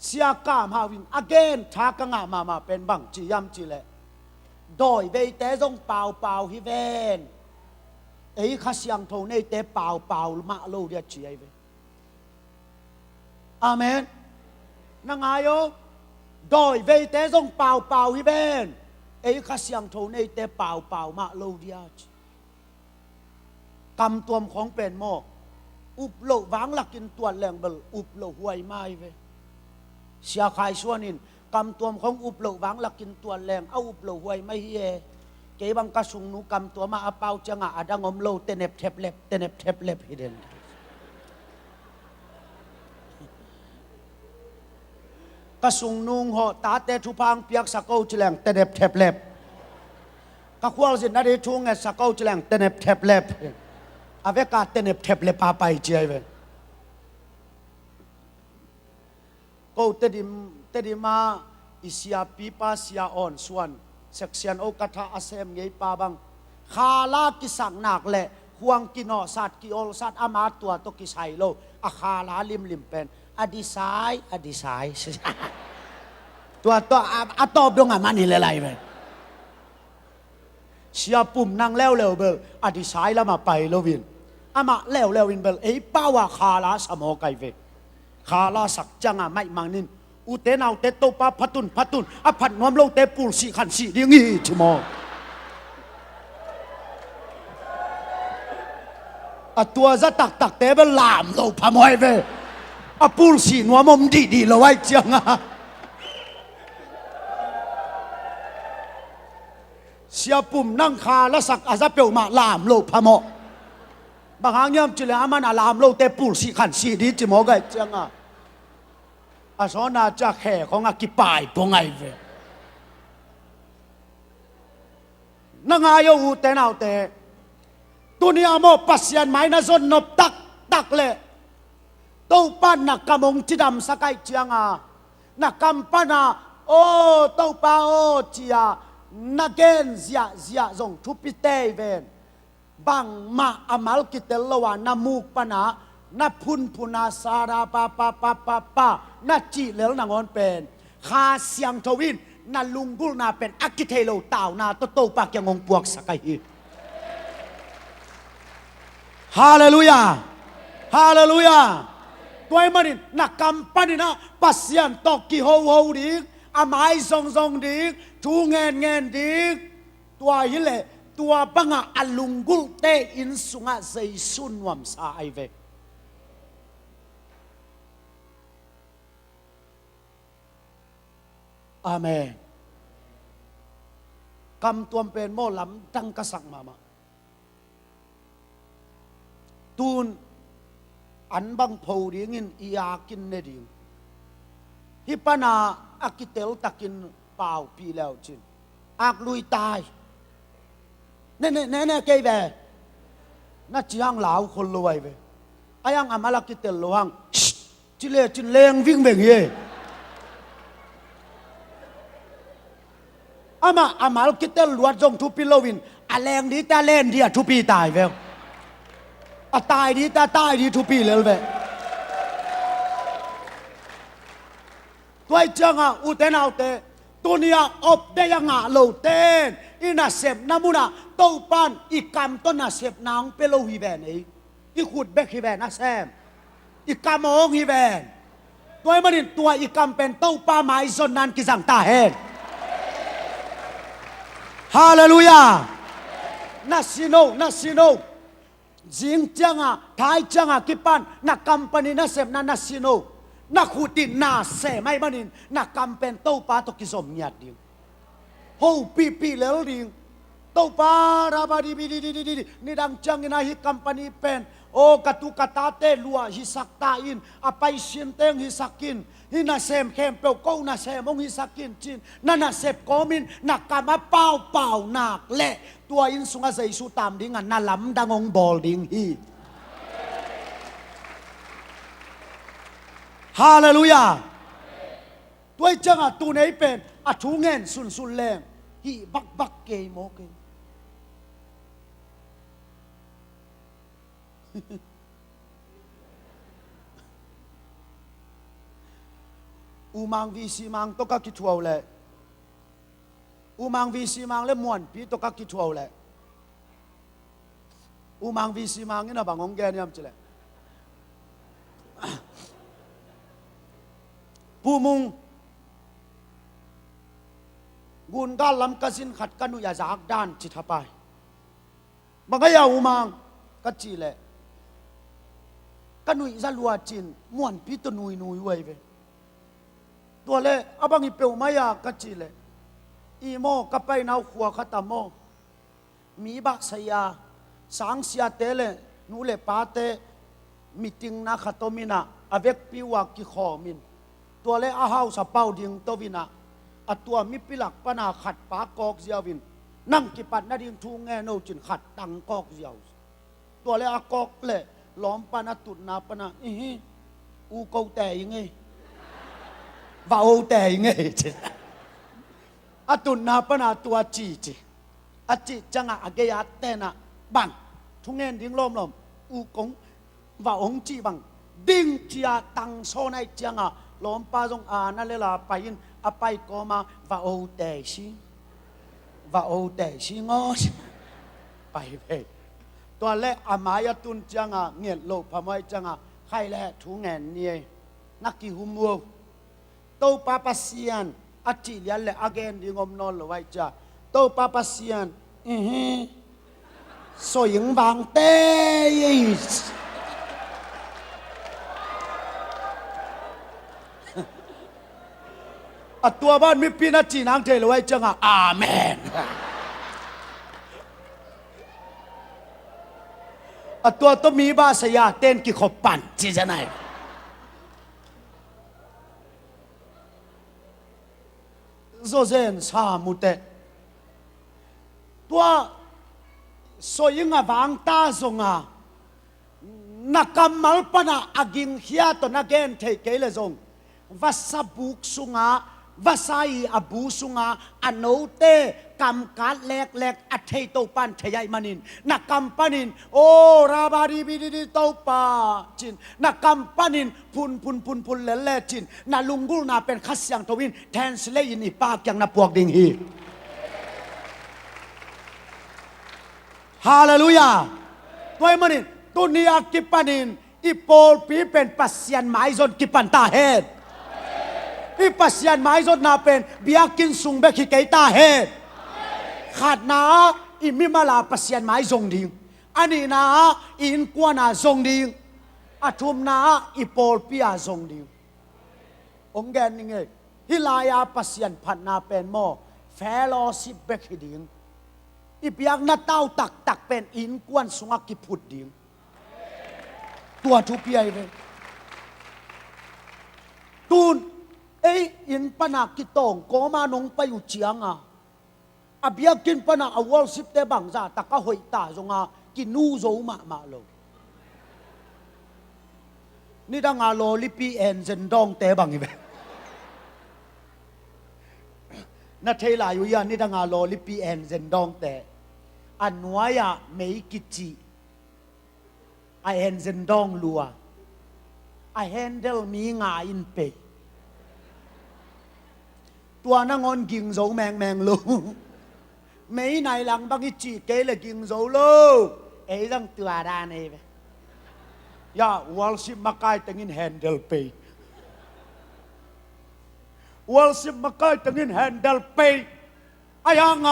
sia kam hawin again tha ka nga ma pen bang chi yam chi le doi ve te zong pau hi ven ei kha siang tho nei te pau ma lo dia chi ai ve amen na ngayo doi ve te zong pau hi ven ei kha siang tho nei te pau ma lo dia chi kam tuam khong pen mo up lo wang lakin tuan leng bel up lo huai mai ve sia khai suanin kam tuam khong up lo wang lakin tuan leng au up lo huai mai hi ke bang ka sung nu kam tua ma apau changa adang om lo tenep thep lep hiden ka sung nung ho ta te thu phang piak sakau chileng tenep thep lep ka khwal jin na de thung e sakau chileng tenep thep lep ave ka tenep thep lep pa pai chai ve ก็เตดิมาอิสยาปีปาเสียอ่อนส่วนเซ็กชันโอกาทาอาเซมเงยปาบังคาลากิสังนักเละห่วงกินอสัตกิโอลสัตอามาตัวตกิไซโลอาคาลาลิมเป็นอดีไซตัวอาตอบดงอามันนี่เลยไปเชียปุ่มนั่งแล้วเบลอดีไซแล้วมาไปโลวินอามาแล้ววินเบลไอ้ป้าวาคาลาสมอไกเวคาลาสักจังไม่มังนินอุเตนเอาเตโตปาพัตุนอผัดนวมโลเตปูสีขันสีเดียงี้ชิมอตัวจะตักเตเบลลามโลพามอยเวอปูสีนวมมดีเราไว้จังเสียปุ่มนั่งคาและสักอาจจะเปียวมาลามโลพามอบางครั้งยามจิเลอามันลามโลเตปูสีขันสีดีจิมอไกจังอาสนาจะแข่ของอากิปายปงไงเวนังอายุเตนเอาเตตัวนี้อโมปัสยันไม้น่าสนนบตักเลยตัวป้านนักกำมงที่ดำสักไอเจียงนักกำป้านาโอ้ตัวป้าโอ้เจียนักเกนเสียส่งทุพิเตเวนบังมาอามัลกิเตลวานามูกป้านานับพุนนาสาราปานัดจีเลลนางอนเป็นคาเสียงทวินนัดลุงกุลนาเป็นอักิเทโลตาวนาโตปากยังงปวกสักไอฮาเลลูยาตัวมันนี่นักกำปั้นนี่นะปัสยันตอกกี่โฮดิกอาไม้ทรงดิกทูเงินดิกตัวฮิเลตัวปังอัลลุงกุลเตอินสุงะใจสุนวมสาไอเวอาเมนกำตัวเป็นโมลำตั้งกษักมาตูนอันบังพูดิ้งินอียากินเนดิงฮิปนาอากิเตลตักินเปล่าปีแล้วจินอากลุยตายเน่เกยเวน่าจีฮังเหลาคนรวยเวอายังอามาลากิเตลลวงจิเลจินเลงวิ่งเบ่งเย่อามาลกิเตลลวดจงทุปีโลวินอาแรงดีตาเล่นดีทุปีตายเวตายดีทุปีเลยเว้ยตัวจังอุเทนเอาเตตัวนี้อบเตยังโลเตนอินาเสพน้ำมุนาตัวปันอีกำต้นนาเสพนางเปโลฮิเวนอีขุดเบกฮิเวนนะแซมอีกำมองฮิเวนตัวมันนี่ตัวอีกำเป็นตัวป้าไม้สนนันกิสังตาเฮนฮาเลลูยานาซิโนจิงจังท้ายจังกิปันนักกำปนินาเสพนาซิโนนักขุดินนาเสไม่บันินนักกำเป็นตัวป้าตกิสมญาติโฮปีเลลดิงตัวป้าราบดีนี่ดังจังอินาฮิกำปนิเป็นโอกาตุกตาเตลัวฮิสักตาอินอภัยชินเตงฮิสักินฮินาเซมเข้มเปลโกนาเซมงฮิสักินจินนาเซปโกมินนักกำมาเป่านักเละตัวอินสุงอาศัยสุตามดิ้งนาลำดังองบอลดิ้งฮีฮาเลลูยาตัวจังตัวไหนเป็นทุเงินสุนแรงฮีบักเกยโมเกยอูมังวีซีมังตกกิทัวเลยอูมังวีซีมังเลยมวนปีตกกิทัวเลยอูมังวีซีมังนี่นะบางองแกนี่ยมจิเลยผู้มุงกุนกาลำกสินขัดกันุยาจากด้านจิตไปบางก็ยาอูมังกัจจิเลยกันุยจะลัวจินม้วนปีตนุยไว้เวตัวเล่อบางอีเปียวมายากัจจิเลยอีโมกับไปนาวขัวขัตโมมีบักษยาสังเสียเตเลนูเลปาเตมิติงนาขัตมินาอเวกปิวากิขอมินตัวเล่อาหาวสะเป้าดิงตวินาตัวมิปิลักปนาขัดปากอกเสียวินนั่งกิปัดนาดิงทูงแงโนจินขัดตังกอกเสียวตัวเล่อากอกเล่ล้อมปนาตุดนาปนาอูเกาแต่ยังไง ว่าโอแต่ไงอตุนนาปนาตัวจีจีอจิจังอะเกียร์เตนะบังทุงเงินดิ้งลมอูกงว่าองจีบังดิ้งจียตังโซนไอจังอะลมปาจงนั่นเลยล่ะไปยินอไปก็มาว่าโอแต่ชิว่าโอแต่ชิงอไปเพ่ตัวแรกอามายตุนจังอะเงียบโลพมายจังอะใครแลทุงเงินเนี่ยนักกิหุมัวโตปาปัสยานอาจิเลียนเลยอาเกนดิงอมนอลไว้จ้าโตปาปัสยานสวยงบางเตยตัวบ้านมีปีนัจีนังเทลไว้จังอาเมนตัวต้องมีบาสยาเต้นกี่ขบปั่นจีจะไหนโซเซนสามุเตตัวสวยงบางตาสงานักกำมัลปนาอากิงเฮียตัวนักเกนเทเกลซงวัสบุกสุงาวัสายอบูสุงาอโนเตกำการเล็กอัฐเทโตปันเทยมันินนักกำปันินโอราบารีบิดิโตปาจินนักกำปันินพุนเล่จินนาลุงกุลนาเป็นขัสยังทวินแทนสเลยินอีปากยังนาปวกดิงฮีฮาเลลูยาตัวมันินตุนีอากิปันินอีโปลปีเป็นปัสยันไม้จนกิปันตาเฮดอีปัสยันไม้จนนาเป็นเบียกินสุงเบกิเกตาเฮดขาดนาอีมิมาลาปัสยันไม้จงดิงอันนี้นาอินกวนาจงดิงอาทุมนาอีโปลปีอาจงดิงองแกนนี่ไงฮิลายาปัสยันพันนาเป็นโมเฟลอสิบเบกิดิงอีเปียกนาเต้าตักเป็นอินกวนสุงกิพุดดิงตัวทุกยัยเลยตูนอินปนักกิตงโกมานงไปอยู่เจียงอาเบียกินปนักอวอลสิบเตบังซาตะกะหอยตาจงกินนูโจมาโลนี่ดังโลลิปีเอ็นเซนดองเตบังอีเวนัทเทลาอยู่ยันนี่ดังโลลิปีเอ็นเซนดองเตอันวายะเมย์กิจิไอเฮนเซนดองลัวไอเฮนเดลมีงาอินเปตัวนั่งอนกิงโจแมงลูไม่ในหลังบางจีเกลกิงโจลูจังตัวดานเองย่าวอลซิมากายตั้งอินแฮนเดลเปวอลซิมากายตั้งอินแฮนเดลเปไอ้ยัง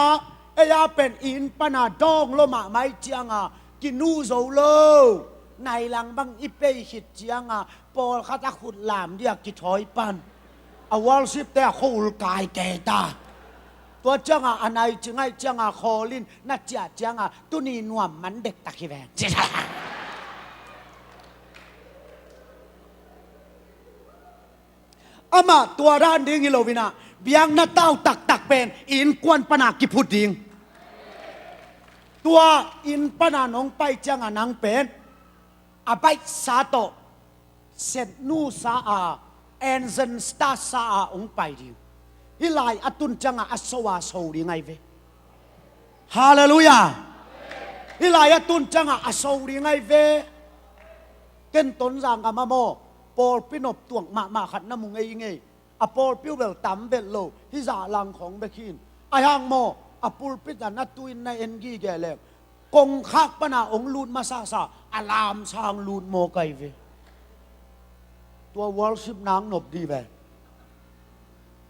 ยาเป็นอินปนาดองโลมาไม่เจียงกินนูโจลูในหลังบางอีเปหิดเจียงปอลข้าตะขุดหลามเดียกกิถอยปันอวอลสิบแต่เขาอุลกายแก่ตาตัวจังอันไหนจังไงจังคอลินนัดจังตุนีนวมมันเด็กตะกี้แวนอามาตัวด้านดิ้งฮิโลวินาเบียงนัดเต้าตักเป็นอินกวนปนากิพุดดิ้งตัวอินปนานองไปจังนังเป็นอาไปซาโตเซนนูซาเอ็นเซนสตาซาองไปดิฮิลายอตุนจังอัศวาโซดิไงเวฮาเลลูยาฮิลายอตุนจังอัศวดิไงเวเกินต้นจางกับมาโมปอลปินบตวงมาขัดน้ำมุงไงอปอลปิวเบลตัมเบลโลฮิจาลังของเบคินอายังโมอปูลปิดนัดตุยในเอ็นกีแกเลวกงคักปนาองลูนมาซาอารามสางลูนโมไกเวตัววอลชิปนางนบดีแบบ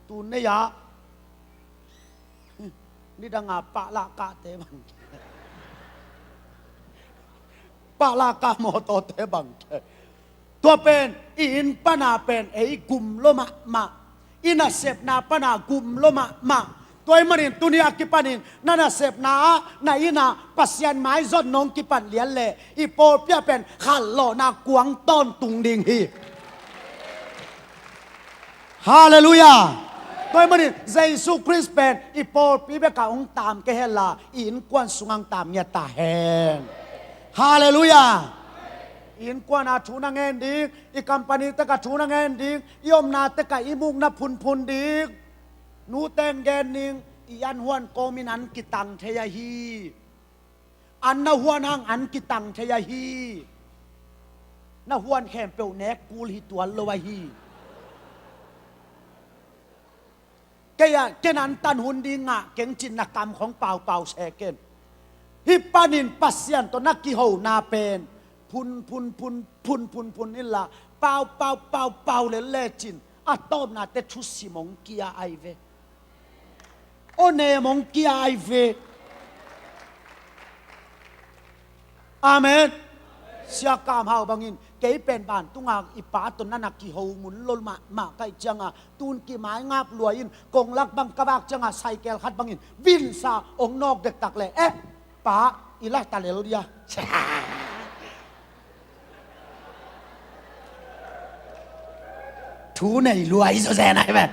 ตูนเนี่ยนี่ดังปะลากาเตบังปะลากาโมโตเตบังตัวเป็นอินปนาเป็นกุมโลมาอินาเซปนาปนากุมโลมาตัวมันนี่ตุนีอากิปันินนั่นเสพนาในนาปัสยันไม้จนน้องกิปันเลี้ยนเล่อีโปเปียเป็นขันโลนากวงต้นตุงดิงฮีฮาเลลูยาตัวมันนี่เยซูคริสต์เป็นอีโปปีเบกาองตามเกเฮลาอินกวนสุงังตามเนียตาเฮนฮาเลลูยา in kwa na thu na ngen dik I company te ka thu na ngen dik yom na te ka imung na phun dik nu ten gen ning yan huan komin an kitang theya hi an na huan hang an kitang theya hi na huan khem pe nek kul hi tual lo wa hi kaya kenan tan hun dinga keng chin na kamของเปาแชเกนฮิปานินปัสยันตัวนักกิโหนาเป็นพุนนี่ละเปาเลจินอะตอมนาเตชุสิมงกียไอเวโอเนมงกียไอเวอาเมนเสียกามเฮาบางอินเกยเป็นบ้านตุงอาอิปาตุนนักกิโหมุนลลมาไกจังอาตูนกิไม้งาบลวยอินกงลักบังกะบากจังอาไซเกลขัดบางอินวินซาองนอกเด็กตักเลยเอ๊ะป้าอีลักตาเลลเดียทูไหนรวยสุดแสนไหนแบบ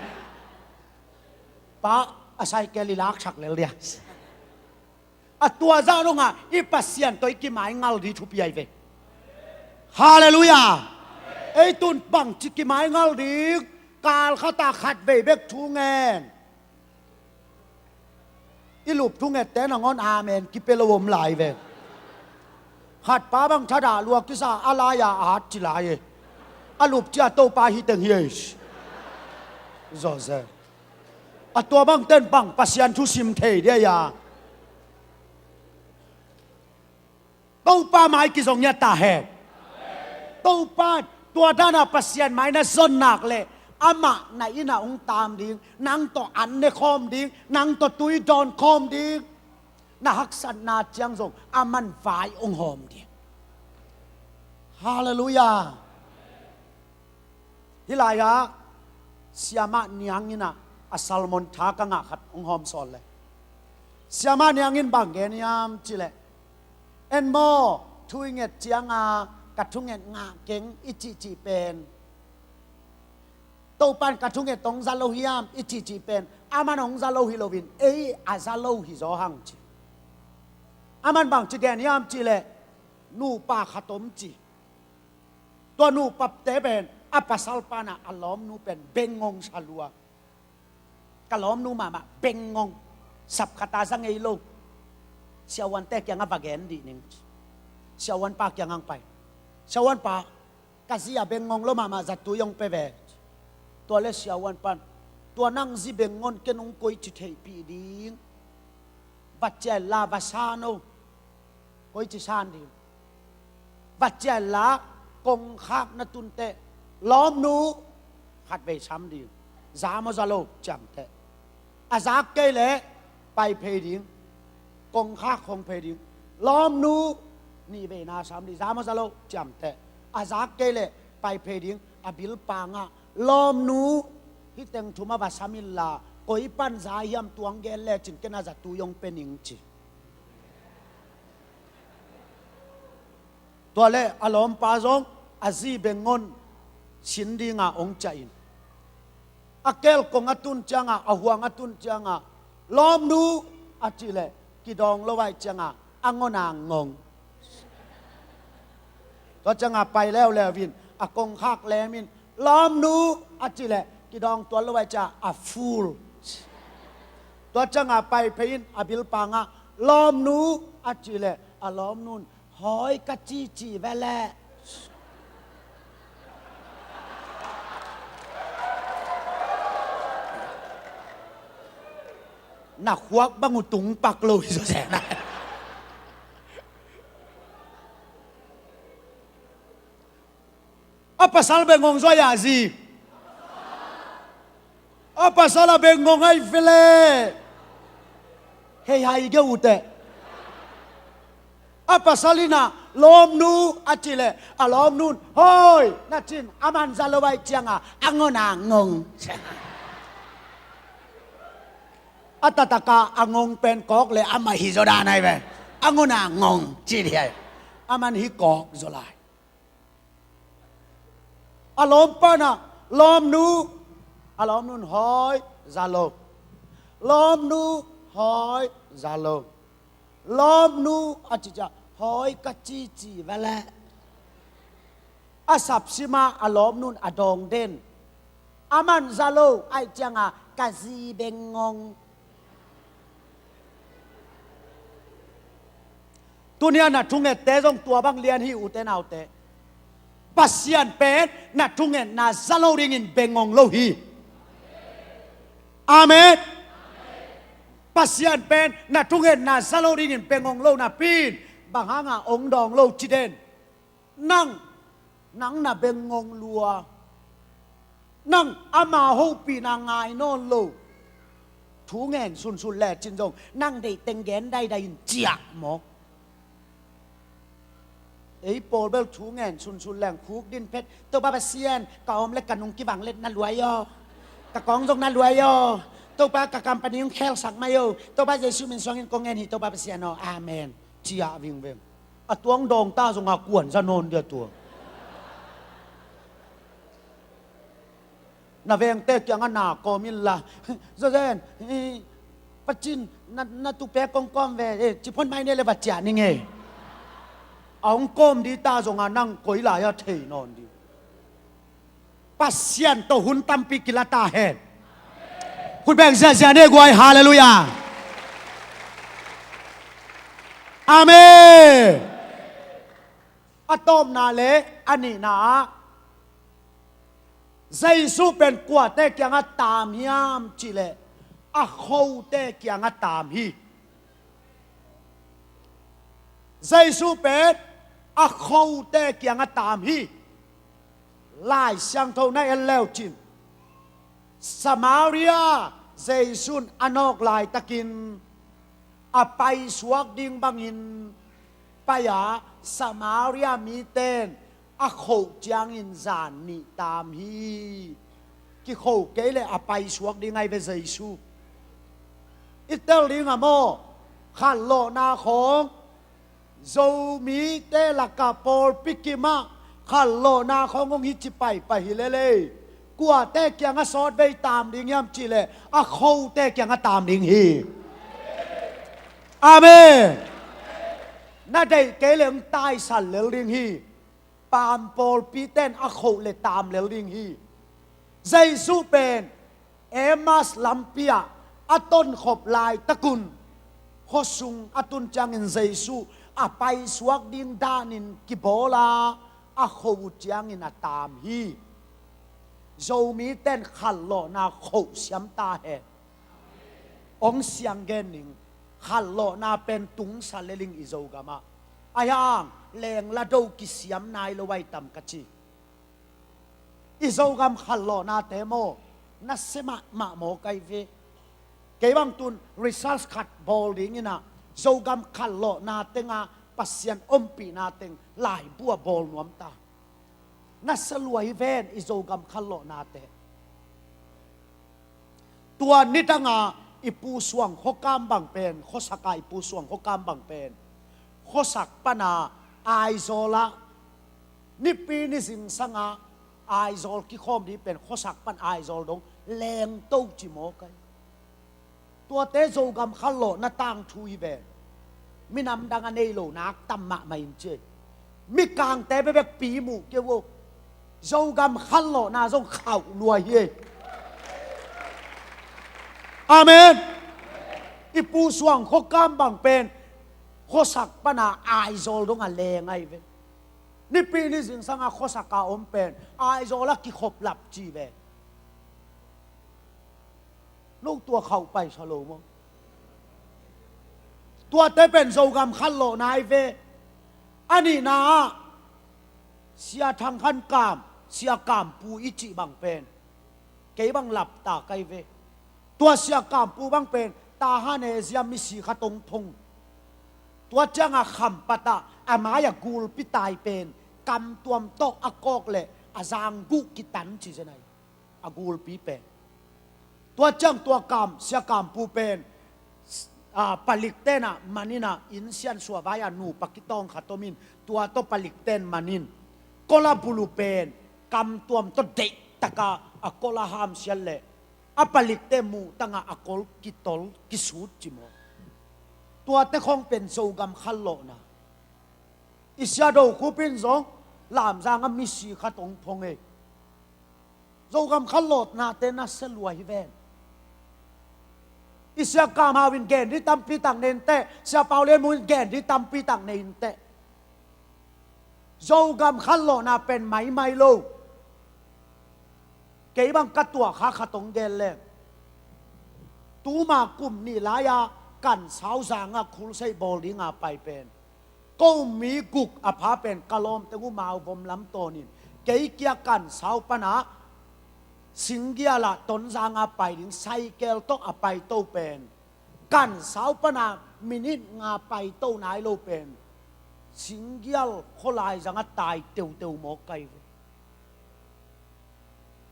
ป้าอาศัยแกลิลักชักเลลเดียอะตัวเจ้าลงอ่ะอีปัสเซียนตัวกิไม้เงาดีทุบใหญ่เวฮาเลลูยาไอ้ตุนบังจิกิไม้เงาดีกาลข้าตาขัดเบเบกทูเงินอีลูปทุงเงแต่นงอนอาเมนกิเปลวมไหลเวขัดป้าบังชาดาลวกกิซาอาลายาอาดจิลายอาลูปเจ้าโตปาฮิเตงเฮชโซเซอะตัวบังเต้นบังปัสยันทุสิมเทเดียยาโตปาไม้กิซงยาตาแหกโตปาตัวด้านปัสยันไม้น่ะซนหนักเลยอามาในอินาองตามดิ้งนังต่ออันในคอมดิ้งนังต่อตุยดอนคอมดิ้งน่าฮักสันนาเจียงส่งอามันฝ่ายองหอมดิ้งฮาเลลูยาฮิลายะเสียมาเนียงอินะอัสลมอนทากังขัดองหอมสอนเลยเสียมาเนียงอินบังเกนียมจิเลเอ็นโมทุยเงตเจียงกัดทุงเงตงาเก่งอิจิเป็นโตปันกัดทุงเงตตงซาโลฮิยามอิจิเป็นอามันองซาโลฮิโลวินอาซาโลฮิโซฮังจิอามันบังจิแกนยามจิเลนูปาขตมจิตัวนูปับเตเป็นอาปัสสัลปานะอัลลอมนูเป็นเบงงงชาลัวกะล้อมนูมาเบงงงสับคาตาสังเอโลเสียวันแตกยังอับแกนดีนึงเสียวันปากยังอังไปเสียวันปากกะสิอาเบงงงโลมาจัดตัวยงเปเวตัวเลเสียวันปันตัวนั่งซิเบงงงเกนงกุยจิเทปีดิงบัจเจลาบาซาโนกุยจิซานดิบัจเจลากงคากนตุนเตล้อมนูขัดไปช้ำดิจามซาโลจังเตอาซากเกเลไปเพดิงกงคากของเพดิงล้อมนูนี่เบนาช้ำดิจามซาโลจังเตอาซากเกเลไปเพดิงอบิลปางะล้อมนูที่เต็งทุมาบาสามิลลาโอยปันสายยำตวงเกลเลจินเกนาจัตุยงเป็นอิงจิตัวเลอารมณ์ปาซงอาซีเบงอนชินดีงาองใจอินอาเกลกงอตุนจังอาหวงอตุนจังล้อมนูอาจิเลกิดองละไว้จังอังนางงก็จังไปแล้ววินอากงคากแลมินล้อมนูอาจิเลกิดองตัวละไว้จะอาฟูลตัวจังไปเพยินอบิลปางล้อมนูอาจิเลอาล้อมนูนหอยกะจีแวแลนักวักบังอุตุงปักเลยสุดแสนนะapa salah bengong saya sih apa salah bengong ay file hey hai ke ute apa salina lom nu acile alom nun hoi nachin aman zalawai chianga angona ngong atataka angong pen kok le ama hi zoda nai ve angona ngong chi dia aman hi kok zolai alom pana lom nu alom nun hoi zalo lom nu hoi zalo lom nu achicha hoi kachi chi vale อาสับซิมาอารมณ์นุนอดองเด่นอามันซาโลไอจังอากาซีเบงงงตัวเนี้ยนัดทุ่งเงเตะตรงตัวบางเลียนฮิอุเตนเอาเตะปัสยันเป็นนัดทุ่งเงนาซาโลริงินเบงงงโลฮีอาเมนปัสยันเป็นนัดทุ่งเงนาซาโลริงินเบงงงโลนาปีนบางหางองดองโลจิเดนนั่งน่ะเบงงงลัวนั่งอามาโฮปีนางายนอนโลทูเงินสุนแหล่จินจงนั่งได้เต็งแกนได้เจียหมอไอ้โปรเบลทูเงินสุนแหล่คุกดินเพชรตัวบาบเซียนกอมเล็กกันนุงกีบังเล็ดนั่นรวยย่อกะกองจงนั่นรวยย่อตัวบากะกำปนิงแคลสักมาโยตัวบาเยซูมินสวงเงินกองเงินหิตัวบาบเซียนออาเมนเจียวิงเวงอะตัวงดองตาจงกวนจะนอนเดียวตัวนาเวงเตกยังนาโกมิลละเจนปัจจินนาตุเปกงกอมเวจิพนไม่เนี่ยเลยบัจจานี่ไงเอากอมดีตาจงนั่งกุยลายเทนอนดีปัสยันโตหุนตัมปิกิลาตาเฮนคุณแบ่งเสียเนี่ยกวยฮาเลลูยาอาเมนอะตอมนาเลอันนี้นะใจสู้เป็นกว่าแต่ยังตามยามจิเลอะเขาแต่ยังตามฮีใจสู้เป็นอะเขาแต่ยังตามฮีลายช่างเท่านั้นเอเลวจินสมาเรียใจสู้อนอกลายตะกินอะไปสวกดิ่งบังอินไปยาสมาเรียมีเต้นอะโคจางอินจานนี่ตามฮีกิโคเกเลยอะไปสวกดิ่งไงเป็นใจสู้อิตาลีงะโมขันโลนาของโจมีเตลักกาโปลปิกิมาขันโลนาของงฮิจิไปฮิเลเลกัวเตกยังสอดไปตามดิ่งยามจิเลอะโคเตกยังตามดิ่งฮีอาเมนน่าได้เกลงตายสันเลลิงฮีปามโปลปีเต้นอะโคเลตามเลลิงฮีใจสู้เป็นเอมัสลัมเปียอะต้นขบลายตะกุนโคซุงอะตุนจังอินใจสู้อะไปสวกดินดานินกิโบลาอะโคจังอินอะตามฮีโจมีเต้นขันโลนาโคเสียมตาเฮองเสียงเกนิงขันโลนาเป็นตุงสาเลลิงอิโจกามาอายังแรงละดูกิเสียมนายละไว้ตำกะจีอิโจกามขันโลนาเตโมนัสเซมาโมไกเวเก็บังตุนริซัลส์ขัดบอลดิงินะโจกามขันโลนาเตงาปัสยันอมปีนาเตงหลายบัวบอลนวมตานัสลวยเวนอิโจกามขันโลนาเตตัวนิตังาอิปูสวงขกามบังเป็นขสักอิปูสวงขกามบังเป็นขสักปนาไอโซละนิปีนิสิงสังาไอโซลกิคอมดีเป็นขสักปันไอโซลดงแรงโตจิโมกันตัวเตโจกามขันโลนาตังทุยเบมินำดังอันเอโลนักตัมมะไม่เจมิกางเตไปแบบปีหมูเกี่ยวโจกามขันโลนาจงข่าวรวยเฮอาเมนอิปูสวงขกามบังเป็นขสักปนาไอโซลดงอันแรงไงเวนี่ปีนี้สิงสังอาขสักกาอมเป็นไอโซลกิขบหลับจีเวลูกตัวเข้าไปชโลมตัวเตเป็นโจกามขันโลนายเวอันนี้นะเสียทางขันกามเสียกามปูอิจิบังเป็นเกบังหลับตาไกเวตัวเสียกามปูบังเป็นตาฮาเนเซียมิสีขตงทงตัวจังอาคำปะตาอามายากูลปิตายเป็นกำตัวมโตอากอกเลยอาจางกุกิตันจีเจนัยอากูลปีเป็นตัวจังตัวกามเสียกามปูเป็นปลิกเตนะมานินะอินเซียนสัววายานูปักิตองขัตมินตัวโตปลิกเตนมานินโกลาบุลูเป็นกำตัวมโตเด็กตะกาอโกลาฮามเซียนเลอปลิกเตมูตั้งอโกลกิตอลกิสูดจิโมตัวเตคงเป็นโจกามขันโลนะอิสยาโดคูปินซง làm ra ngắm mi si khát ông phong ấy dâu gam khát lột na tên na sẽ lùa hi ven Isya kam hawin gen di tampi tang nen te sia paulen mun gen di tampi tang nen te dâu gam khát lột na pen máy mai lâu cái bằng cắt tua khá khát ông gen lên tú mà cùm ni lá yaกันสาวสางะคุลใส่บอลิงาไปเป็นก็มีกุกอภาเป็นกะลอมแต่กูมาเอาบมลำตัวนี่เกี่ยเกี่ยกันสาวปนะสิงเกียละตนสางาไปถึงไซเกลต้องอไปโตเป็นกันสาวปนะมินิตงาไปโตนายโลเป็นสิงเกียลโคลายสังตายเตียวเตียวหมอไก่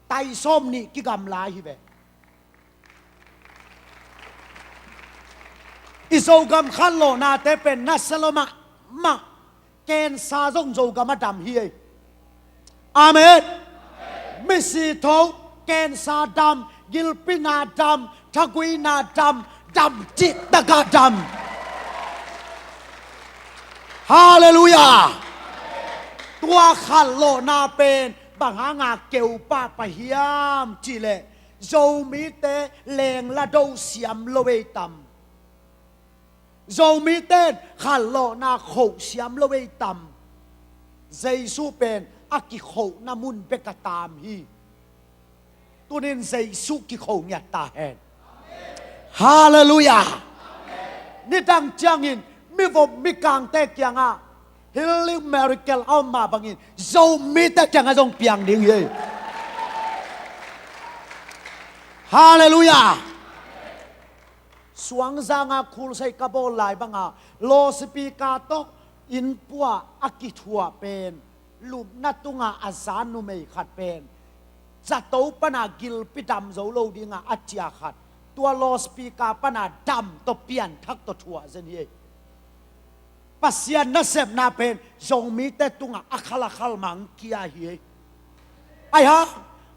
ไตส้มนี่กิกำลายฮิเวอิโซกัมขันโลนาเตเป็นนัสโลมะเกณฑ์ซาซงโจกัมมาดำเฮียอาเมนมิสิโตเกณฑ์ซาดำกิลปินาดำทักุยนาดำดำจิตตะกาดำฮาเลลูยาตัวขันโลนาเป็นบังหางาเกวป้าปะเฮียมจิเลโจมิเตเลงละโดเสียมโลเวตัมdầu mi tên khả lộ na khẩu xiêm lâu ấy tầm dây su bền a kỳ khẩu na mun bê cả tàm hi tu nên dây su kỳ khẩu nhạt ta hèn hallelujah ni đang chang in mi vôm mi càng tê kiang a healing miracle ao mà bằng in dầu mi tê chang a dòng piang điên hi hallelujah suang zanga khul sai kabol lai banga lo speaker to in puwa akithua pen lup natunga azanu mei khat pen zato pana gil pitam zo lo dinga achia khat tua lo speaker pana dam to pian thak to thua zen hi pasian na sep na pen zong mi te tunga akhala khal mang kia hi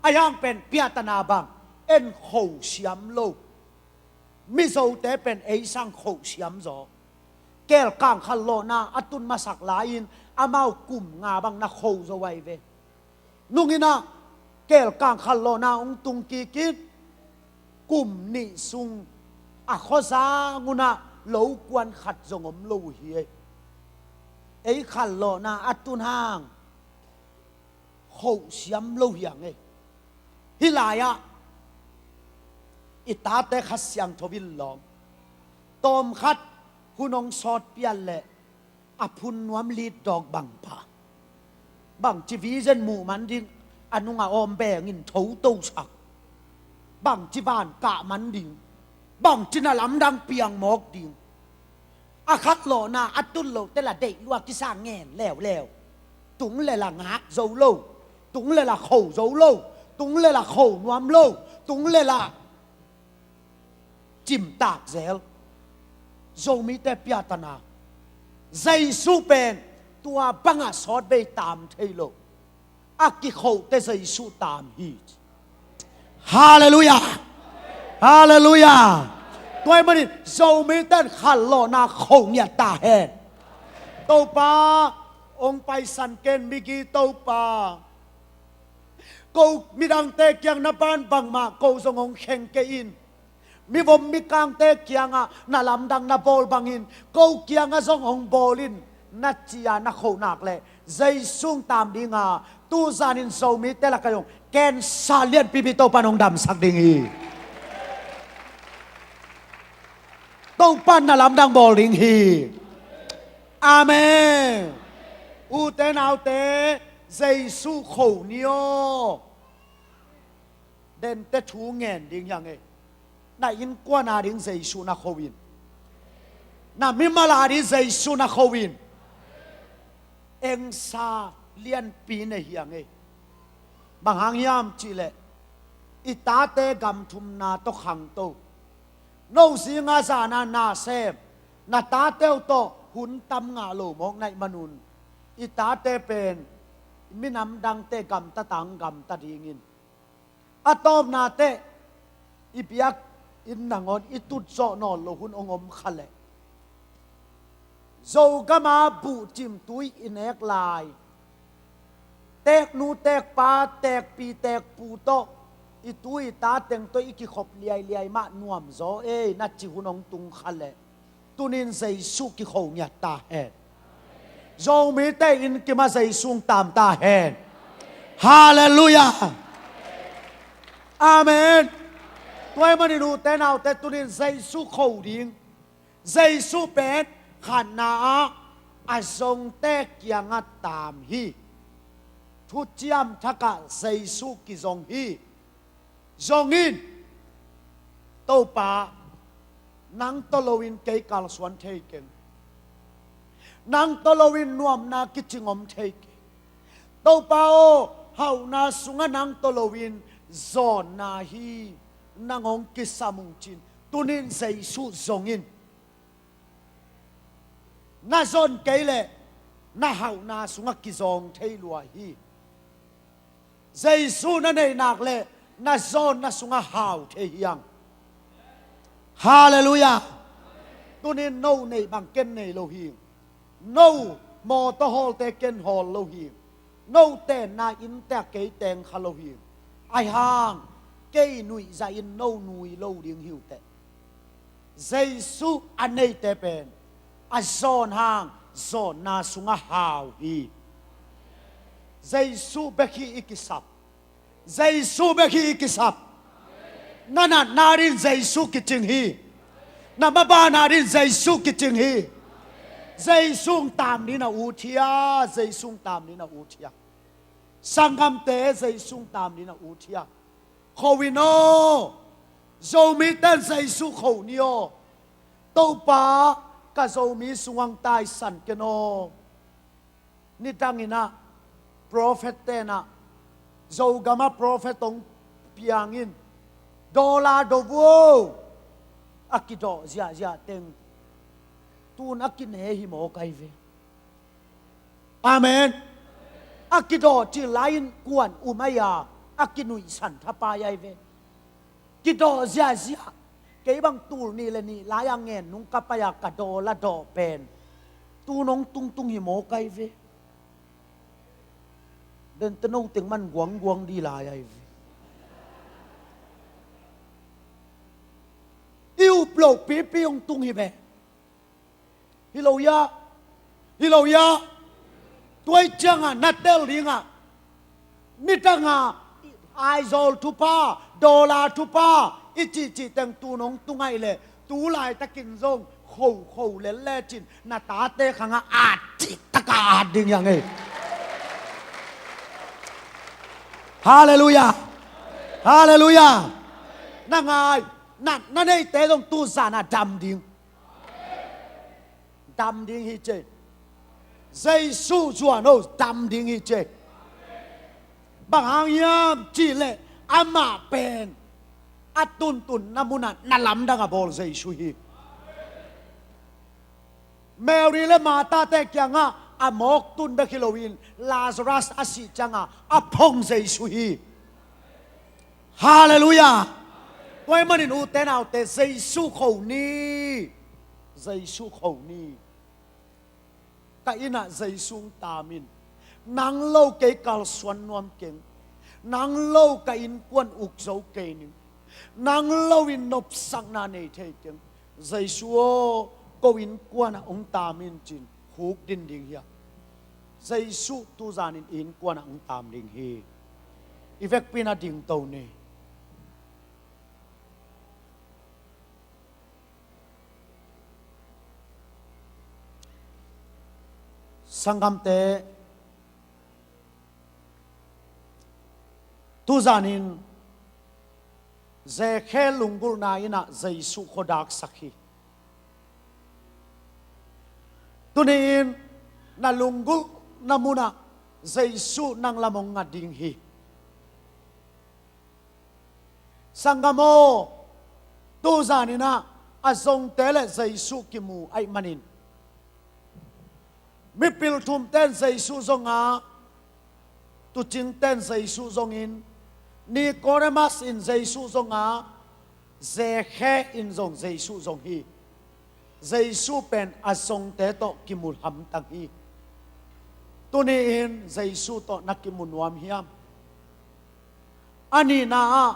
ai hang pen piatana bang en khou siam loมิโซเตเป็นไอสังโขเสียมจอแก้ลกางขันโลนาอตุนมาสักหลายินอามากุ่มงาบังนักโขจะไว้เวนุ่งอินะแก้ลกางขันโลนาองตุงกีกิดกุ่มนิซุงอะข้อสางุนะเหลวกวนขัดจงอมลูเฮียไอขันโลนาอตุนห้างโขเสียมลูเฮียงเอฮิลายะอิตาเตขัดเสียงทวิลลอมตอมขัดหุนองสอดเปียนเละอภุนนวมลีดดอกบังปะบังจีวีเจนหมู่มันดิ้งอนุงาอมแบงินทูตูสักบังจีบานกะมันดิ้งบังจีน่าลำดังเปียงหมอกดิ้งอาคัดโลนาอัตุลโลแต่ละเด็กลวกที่สร้างแง่แล้วตุงเลยละงะโจโลตุงเลยละโขโจโลตุงเลยละโขนวมโลตุงเลยละจิมตากเซลโจมีแต่พิจารณาใจสู้เป็นตัวบังอาสอดไปตามเทโลอากิเขาแต่ใจสู้ตามฮีฮาเลลูยาฮาเลลูยาตัวมันนี่โจมีแต่ขันโลนาเขาเนี่ยตาเห็นโตปาองไปสันเกนมิกีโตปากูมีดังเตกยังนับานบังมากูสงงเข่งเกอินมีวมมีกางเตะเกียงอ่ะนาลำดังนาบอลบังอินกูเกียงอ่ะส่งองบอลินนัดจียานักโขนักเลยใจสุ่งตามดิ่งอ่ะตู้ซานินโซมิเตละกยงแกนซาเลียนปีบิโตปานองดำสักดิ่งอีต้องปั้นนาลำดังบอลิงฮีอาเมนอูเตนเอาเตใจสุ่งโขนิโอเด่นเตทูเงินดิ่งยังไงน่าอินกว่านาดิงใจสูนักโควินน่ามิมาลาดิใจสูนักโควินเอ็งซาเลียนปีนเฮียงเอบางหางยามจีเลอิตาเตกัมทุมนาตขังโตโนสีงาซานาเซมนาตาเตวโตหุนตำงาโลมองในมนุนอิตาเตเป็นมินำดังเตกัมตะตังกัมตะดิงินอะตอมนาเตอิปยักอินนังอนอิตุดโซนอนโลหุนองมขะเลโจกมาบุจิมตุยอินเอกลาย tek nu tek pa tek pi tek pu to itui ta teng to iki khop liai liai ma nuam zo e na chi hunong tung khale tunin sei su ki khou nya ta hen zo mi te in ki ma sei sung tam ta hen hallelujah amen tôi mà đi nu te nào te tunin sei su khou ding sei su pen khan na a song te kyang a tam hi thu chiam thaka sei su ki zong hi zong in to pa nang tolowin kay kalswan taken nang tolowin nuam na kichingom take to pa o hau na sunga nang tolowin zon na hi nangong kisamung chin tunin sei su zong in na zon kay le na hau na sunga kizong thei lua hi Giêsu na nei nak le na zon na sunga hau the hiang hallelujah tunin no nei bang ken nei lo hi no mo to hol te ken hol lo hi no te na in te ke teng khalo hi ai hang ke nui za in no nui lo ding hiu te Giêsu anei te pen a zon hang zon na sunga hau hi Giêsu bekhi ikisap Giêsu bekhi ikisap nana narin Giêsu kiching hi na baba narin Giêsu kiching hi Giêsu tam ni na uthia Giêsu tam ni na uthia sangam te Giêsu tam ni na uthia khowino zo mi ten Giêsu khou ni o to pa ka zo mi suang tai san keno ni tangina prophet te na zo gama prophet tong piangin dola do wo akido zia zia teng tun akin he hi mo kai ve amen akido chi lain kuan umaya akinui san thapa yai ve kido zia zia ke bang tur ni le ni la yang ngen nung kapaya ka do la do pen tu nong tung tung hi mo kai ve den tenong ting man guang guang di la yai ve yêu plo pi pi ong tung hi be hilo ya tuai changa natel ringa mitanga aizol tupa dola tupa ichi chi teng tu nong tungai le tu lai takin zong khou khou le le chin na ta te khanga a chi taka ding yang e hallelujah hallelujah na ngai na nei te dong tu sa na dam ding hi che Giêsu chua no dam ding hi che bang hang yam chi le ama pen atun tun namuna nalam danga bol Giêsu hi Mary le Martha te kyanga amok tun be Halloween Lazarus asi changa apong Giêsu hi hallelujah tôi mà nên u thế nào te Giêsu khẩu ni cái ina Giêsu tamin nang lâu cái kal xuân nuam keng nang lâu cái in quân uk dấu kê ni nang lâu in nộp sang na này thế keng Giêsu cô in quân ông tamin chin huk din ding hiya Giêsu tu zanin in quân ông tam ding hi effect pina ding tàu ni sangam te tu zanin ze khe lungul na ina Giêsu khodak sakhi tunin na lungul namuna Giêsu nang lamong ngading hi sangamo tu zanina azong tele Giêsu kimu ai manin mi pil thum ten Giêsu zonga tu chin ten Giêsu zongin Nicodemus in Giêsu zonga ze khe in zong Giêsu zong hi Giêsu pen asong te to kimul ham tang hi tu ni in Giêsu to nakimun wam hiam ani na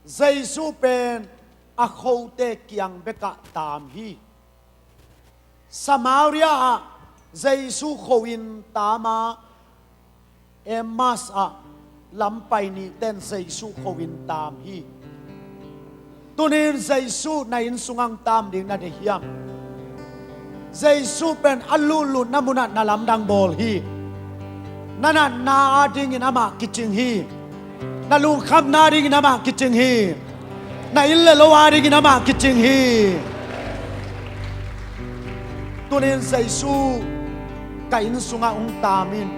Giêsu pen a khâu te kiang beka tam hi Samaria Giêsu khowin tama Emmas a lampai ni ten Giêsu khowin tam hi tunin Giêsu na in sungang tam ding na de hiam Giêsu pen alulu namuna na lamdang bol hi nana na ding in ama kiching hi na lung kham na ding in ama kiching hi na ille lowa ding in ama kiching hi tunin Giêsu ka in sunga tamin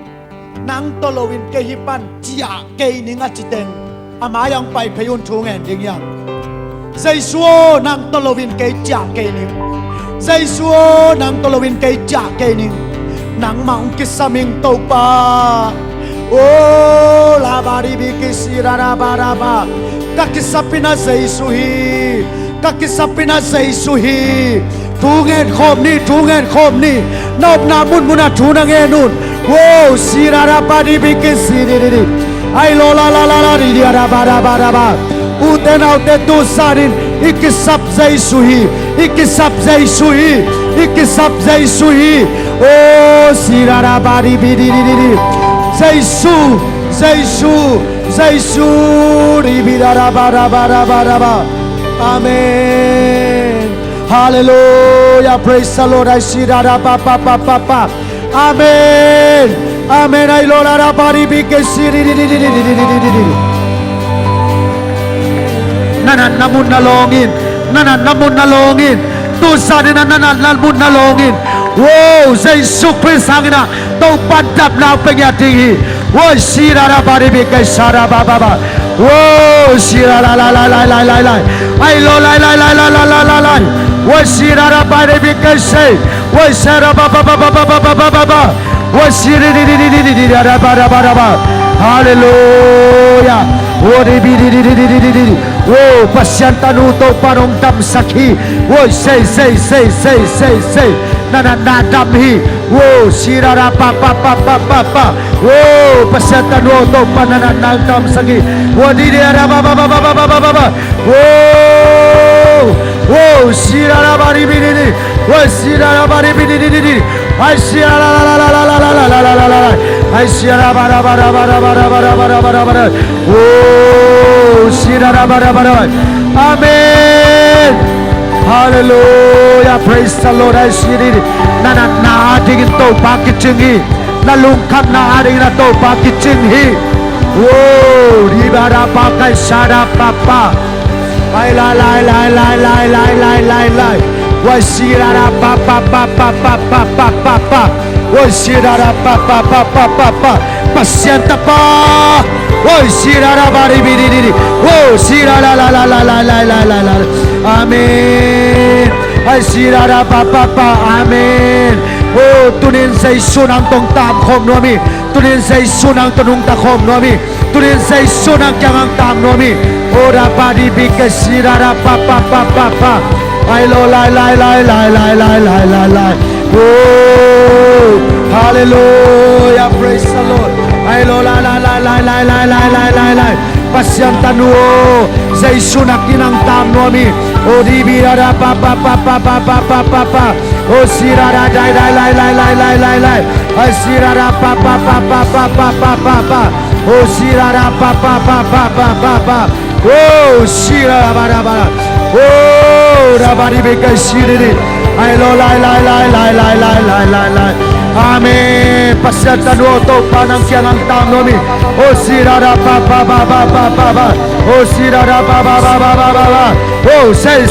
nang tolowin ke hipan chia ke ninga chiteng ama yang pai phayun thungen ding yang Giêsu nang tolowin ke chia ke ning Giêsu nang tolowin ke chia ke ning nang maung kisaming to pa o la bari bi kisira ra bara ba ka kisapina Giêsu hi ka kisapina Giêsu hi thungen khom ni nop na mun muna thuna nge nun wo sira ra bari bi kisiri ri ai lo la la la la ri ra bara bara ba uten autte tu sarin ikisap Giêsu hi ikisap Giêsu hi ikisap Giêsu hi o sira ra bari bi ri ri Giêsu Giêsu Giêsu ri bi ra bara bara bara ba amen hallelujah praise the Lord I see ra pa pa pa pa pa amen amen ai lo ra bari bi ke siri ri nanan namun nalongin tu sa din nanan namun nalongin wow Giêsu Christ hangina tau padap na pengyati wo sira ra bari bi ke sara ba ba ba wo sira la la la la la la ai lo la la la la la la la wo sira ra bari bi ke se wo sara ba ba ba ba ba ba ba ba ba wo siri ri ra ba ra ba ra ba hallelujah wo ri bi ri wo pasyantanu to parong tam sakhi wo say nana nadam hi wo sira ra pa pa pa pa pa pa wo pasyantanu to panana nadam sakhi wo di ra ba ba ba ba ba ba ba wo wo sira ra bari bi ri wo sira ra bari bi ri ai sira la la la la la la la la la la ai sira ba ra ba ra ba ra ba ra ba ra ba ra ba ra ba ra wo sira ra ba ra ba ra amen hallelujah praise the Lord I see it nana na ding to pa kiching hi na lung kham na ding na to pa kiching hi wo ri ba ra pa kai sara pa pa ai la la la la la la la la la wo sira ra pa pa pa pa pa pa pa pa pa wo sira ra pa pa pa pa pa pa pasyanta pa wo sira ra bari bi ri wo sira la la la la la la la la la amen ai sira ra pa pa pa amen o tunin say sunang tong tam khom no mi tunin say sunang tonung ta khom no mi tunin say sunang kyang tam no mi ora bari bi ke sira ra pa pa pa pa pa ai lo lai lai lai lai lai lai lai lai lai oh hallelujah praise the Lord ai lo la la la la la la la la la la pasyantanu Giêsu nakinang tam no mi o di bi ra pa pa pa pa pa pa pa pa pa o sira ra dai dai lai lai lai lai lai lai ai sira ra pa pa pa pa pa pa pa pa pa o sira ra pa pa pa pa pa pa pa o sira ra ba ra ba o ra ba ri be ka siri ai lo lai lai lai lai lai lai lai lai lai amen pasyantanu to panang kianang tam no mi o sira ra pa pa pa pa pa pa pa o sira ra pa pa pa pa pa pa pa o say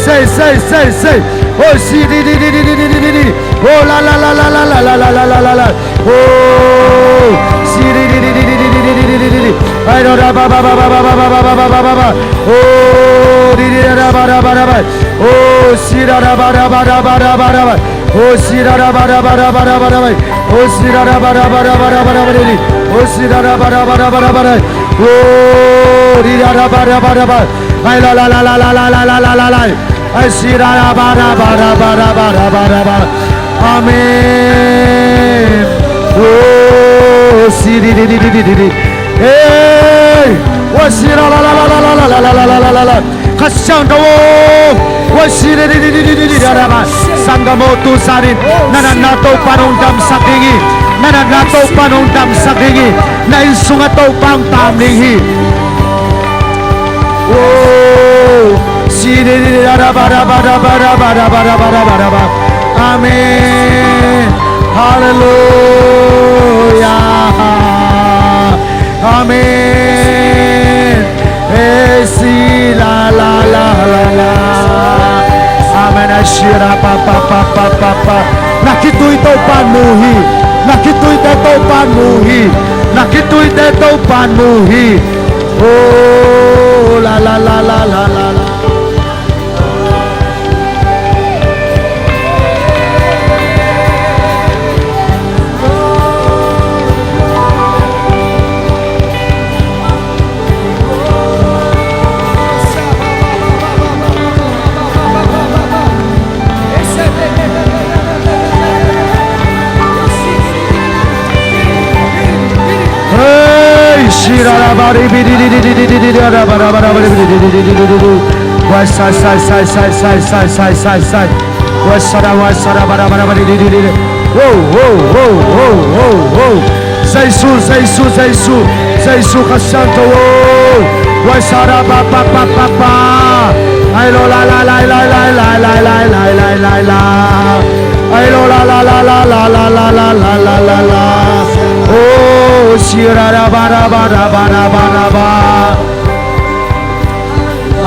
o si di o la la la la la la la la la la la la o si di ai ra pa pa pa pa pa pa pa pa pa pa pa o di ra ba ra ba ra ba o sira ra ba ra ba ra ba ra ba ra ba o sira ra ba ra ba ra ba ra ba ra ba o sira ra ba ra ba ra ba ra ba ra ba o sira ra ba ra ba ra ba ra ba ra o ri ra ba ra ba ra ba ai la la la la la la la la la la la ai sira ra ba ra ba ra ba ra ba ra ba ra ba amen oh si di di di di di di hey wa si la la la la la la la la la la la la kasang do wa si di di di di di di daraba sangamo tu sarin nananato panundam sakingi nananato panundam sakingi na insungato pang tamlihi oh si di di daraba daraba daraba daraba daraba daraba amen hallelujah amen si la la la la la amen ashira pa pa pa pa pa pa nakitui to panuhi nakitui te to panuhi nakitui te to panuhi oh la la la la la la la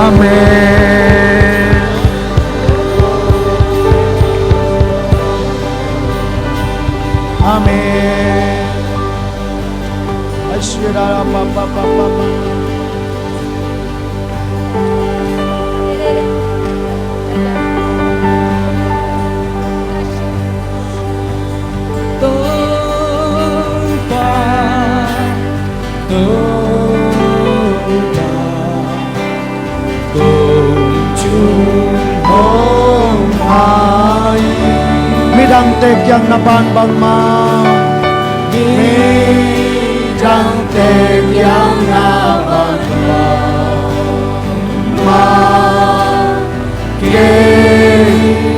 Amen. Amen. Ashira pa pa pa pa pa. Midang tek yang nabanbang ma Midang tek yang nabanbang ma Ke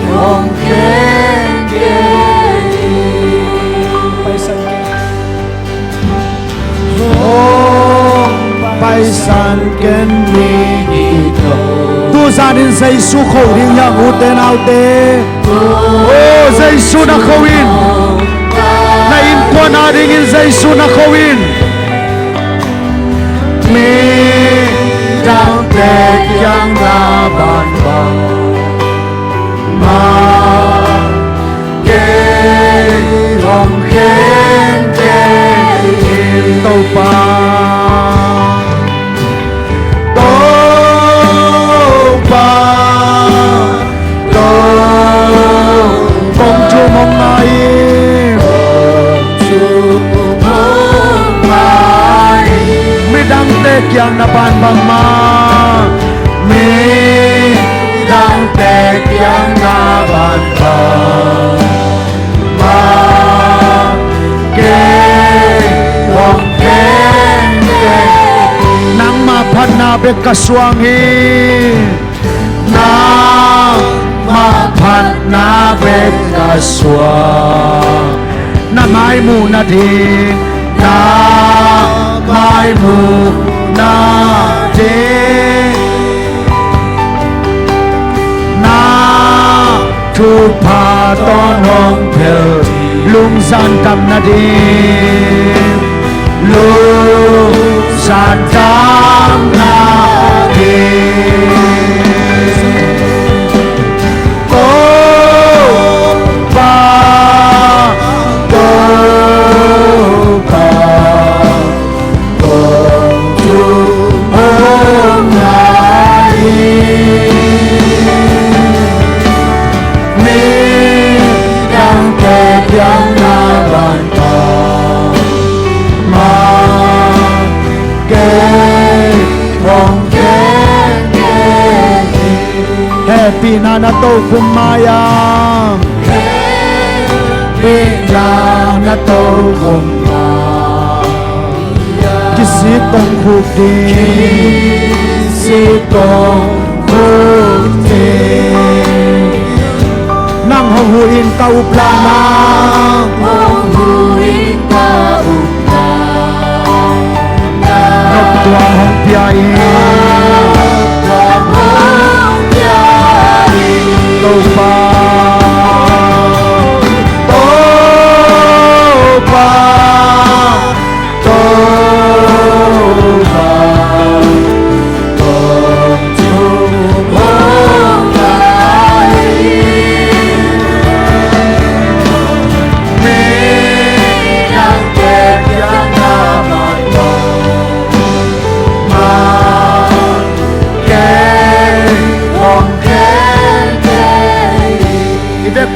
hong ken ke Paisan ke Hong paisan ken mi ito Tu zanin say su khẩu hình yang u tên ao te oh Giêsu na khẩu in na in quan a ding in Giêsu na khẩu in mi đang tek yang na ban bang ma ke hong khen te tàu pa yang napan bang ma mi dang tek yang napan bang ma ke hong ken ke nang ma phan na be kaswangi nang ma phan na be kaswang na mai mu na ding na mai mu na de na thu pa ton hong phel lung san tam na de lung san tam na de Pinana to kumayang Pinana to kumayang tông khúc đi si tông khúc đi nang hong hu in kau plana hong hu in kau plana nok tuang hong piai tâu pa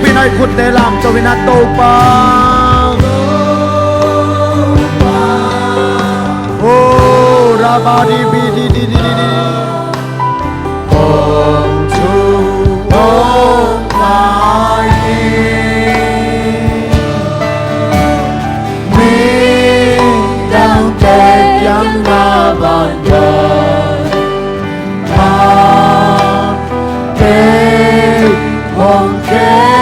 pinay kut te lam cho vina tâu pa oh rabadi bi di di di di di om chu om lai mi đang kẹt yang na ban giờ ma kẹt hong kẹt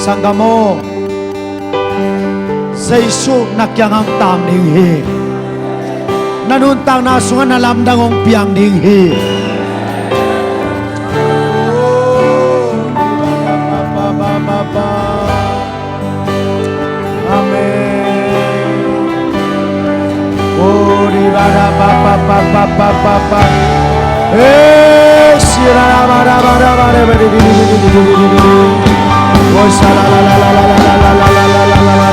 Sangamo Seisu nakyang ang tam ding hi nanun tang na sungan na lam dangong piang ding hi Amen Oh di bada pa pa pa pa pa pa pa sira ba da ba da ba da ba di di di di di di di di oh sha la la la la la la la la la la la la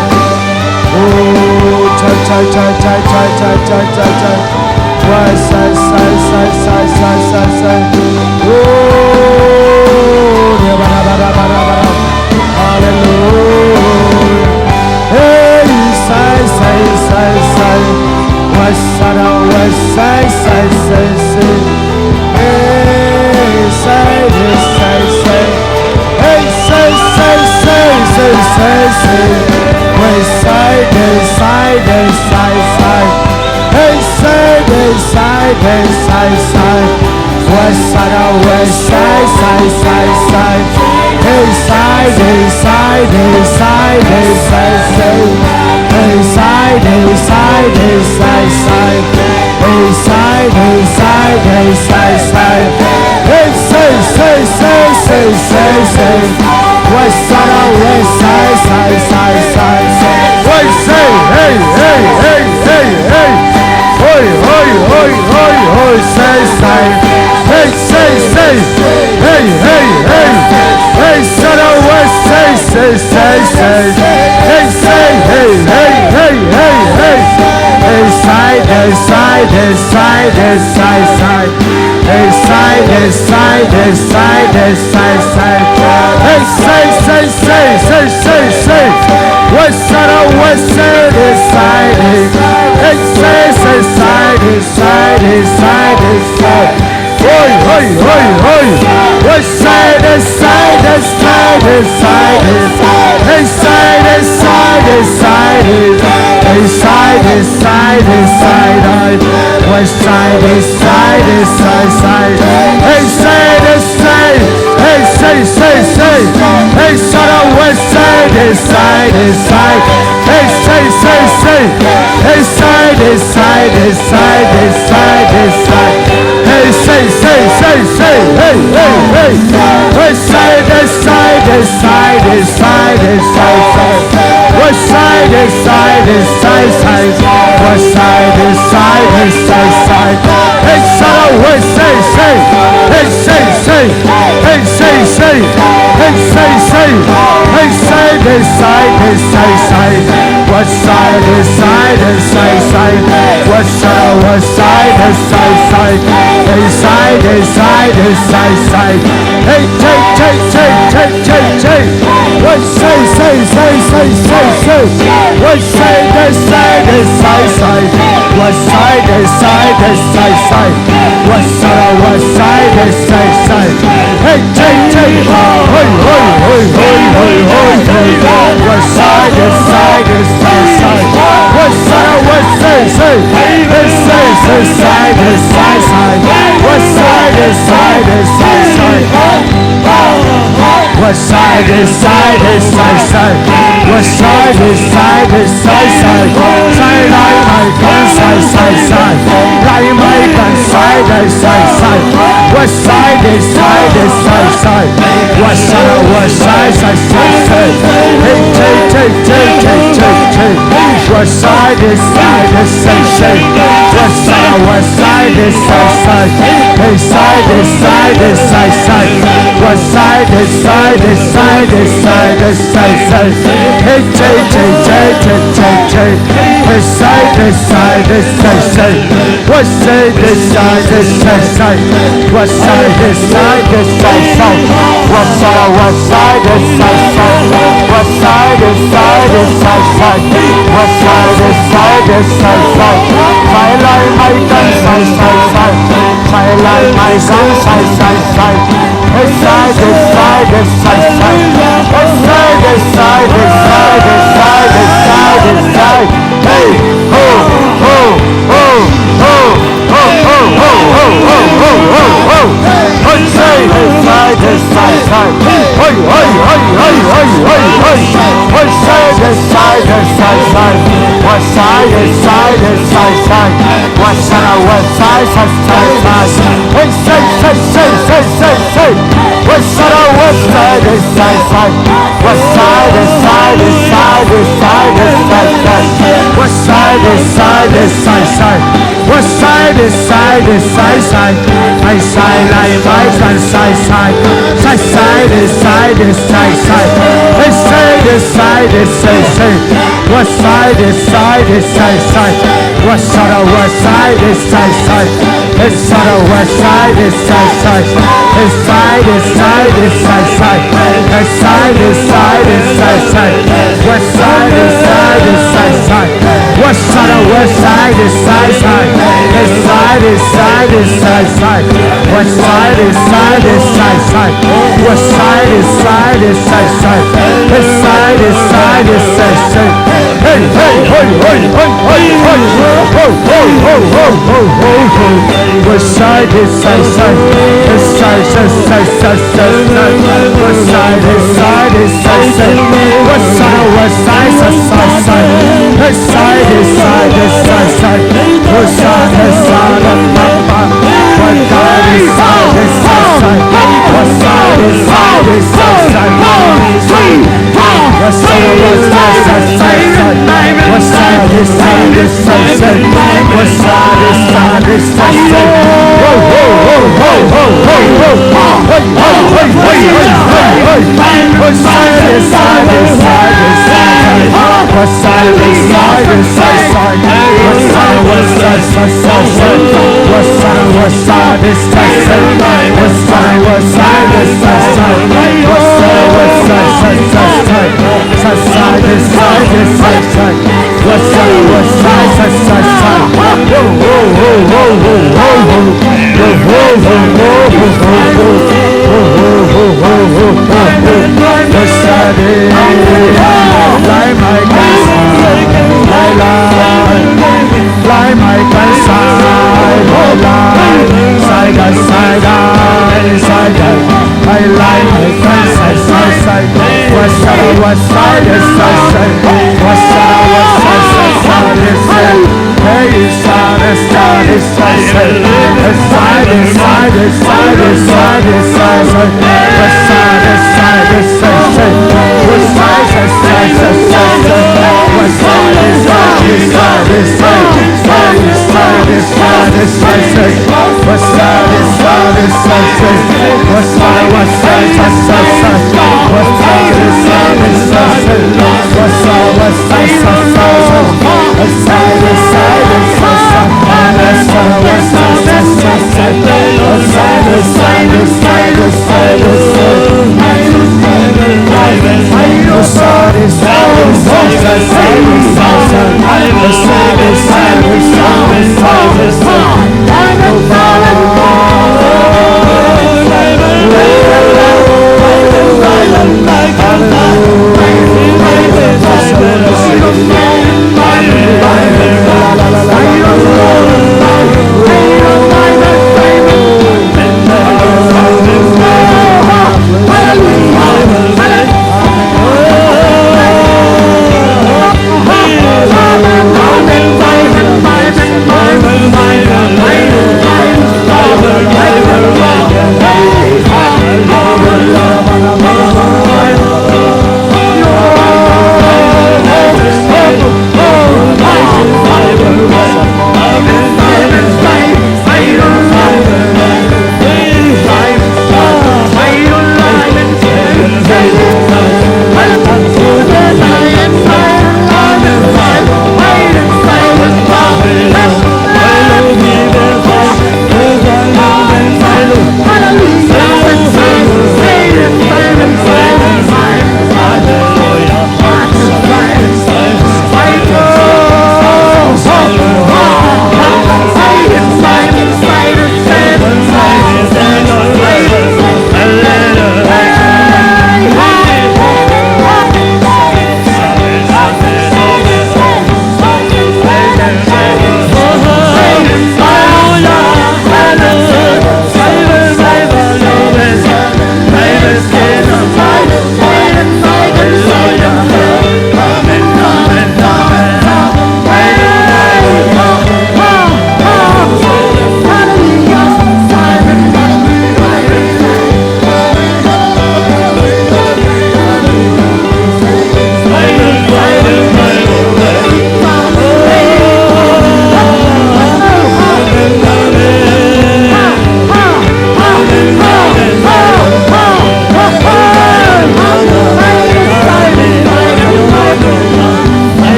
oh chai chai chai chai chai chai chai chai chai why sai sai sai sai sai sai sai oh de ba da ba da ba da ba da hallelujah hey sai sai sai sai why sa da why sai sai sai sai hey sai sai sai hey say say say say say say west side side side side hey say side side side west side side side side hey side side side side side hey side side side side hey side side side side hey say say say say say say west side side side side west say hey hey hey hey hey hoy hoy hoy hoy hoy say say hey say say hey hey hey hey side west say say say say hey say hey hey hey hey hey hey side side side side side hey side side side side side hey say say say say say say west side side hey say say side side side side hoy hoy hoy hoy west side side side side hey side side side hey side side side west side side side side hey side side hey say say say hey side west side side side hey say say say hey side side side side side hey say say say say hey hey hey hey side side side side side side west side side side side west side side side side hey side west say say hey say say hey say say hey say say hey side side side side west side side side side west side side side hey side side side side hey take take take take take take west say say say say say say west side side side side west side side side side west side side side hey take take hoy hoy hoy hoy hoy hoy Hallelujah.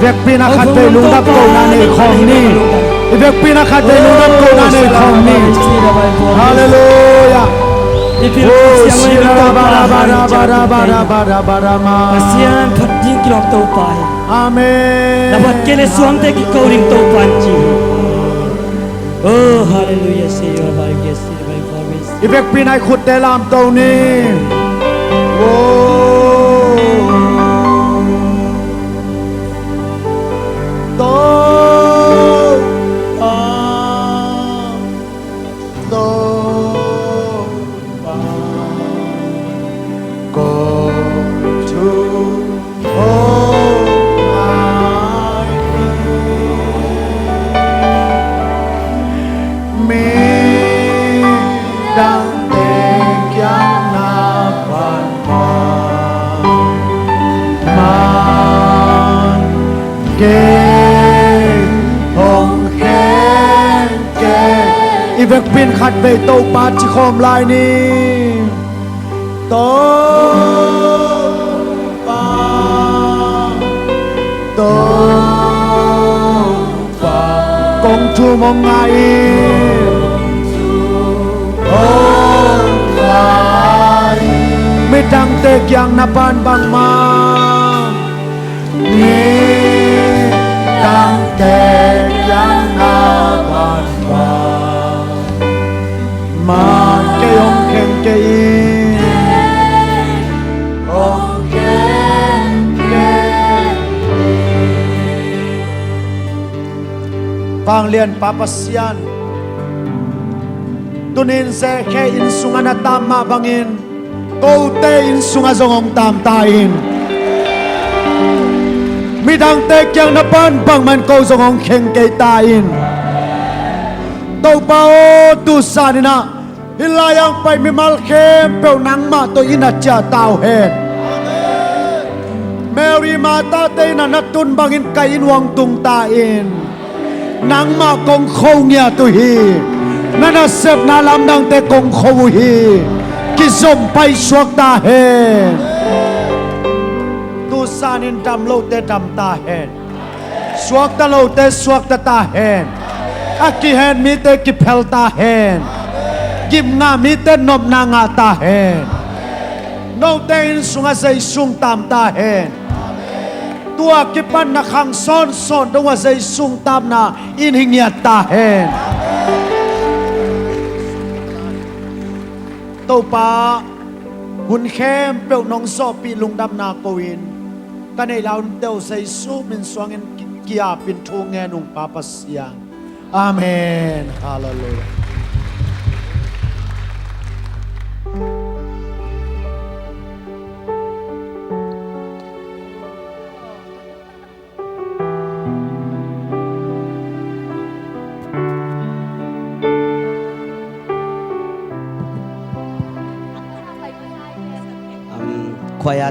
vek pinakat te lungdap ko na ni khom ni vek pinakat te lungdap ko na ni khom ni hallelujah oh sira bara bara bara bara bara bara ma pasian phat ding kilok to pai amen dapat kele suam te ki kauring to pan ji oh hallelujah say your life yes by promise vek pinai khut te lam to ni oh vek pin khat ve to pa chi khom lai ni to pa kong chu mong ngai mi tang te kyang na pan bang ma mi tang te kyang na pan bang ma ke ong khen ke ong khen ke pang lian papasian tunin se khe in sungana tam ma bangin ko te in sunga zongong tam ta in mi dang te kyang na pan bang man ko zongong khen ke ta in to pao tu sanina hilayang pai mi mal khem pe nang ma to ina cha tao hen Mary mata te na natun bangin kai in wang tung ta in nang ma kong khâu nya tu hi nana sep na lam dang te kong khâu hi ki zom pai suak ta hen tu sanin dam lo te dam ta hen suak ta lo te suak ta hen aki hen mi te ki phel ta hen gim nga mi te nop na nga ta hen no te in sunga sei sung tam ta hen tua ki pan na khang son son dong wa sei sung tam na in hingya ta hen to pa hun khem pe nong so pi lung dam na ko in ka nei laun teu sei su min suang in kia pin thu nge nung pa pa siang amen hallelujah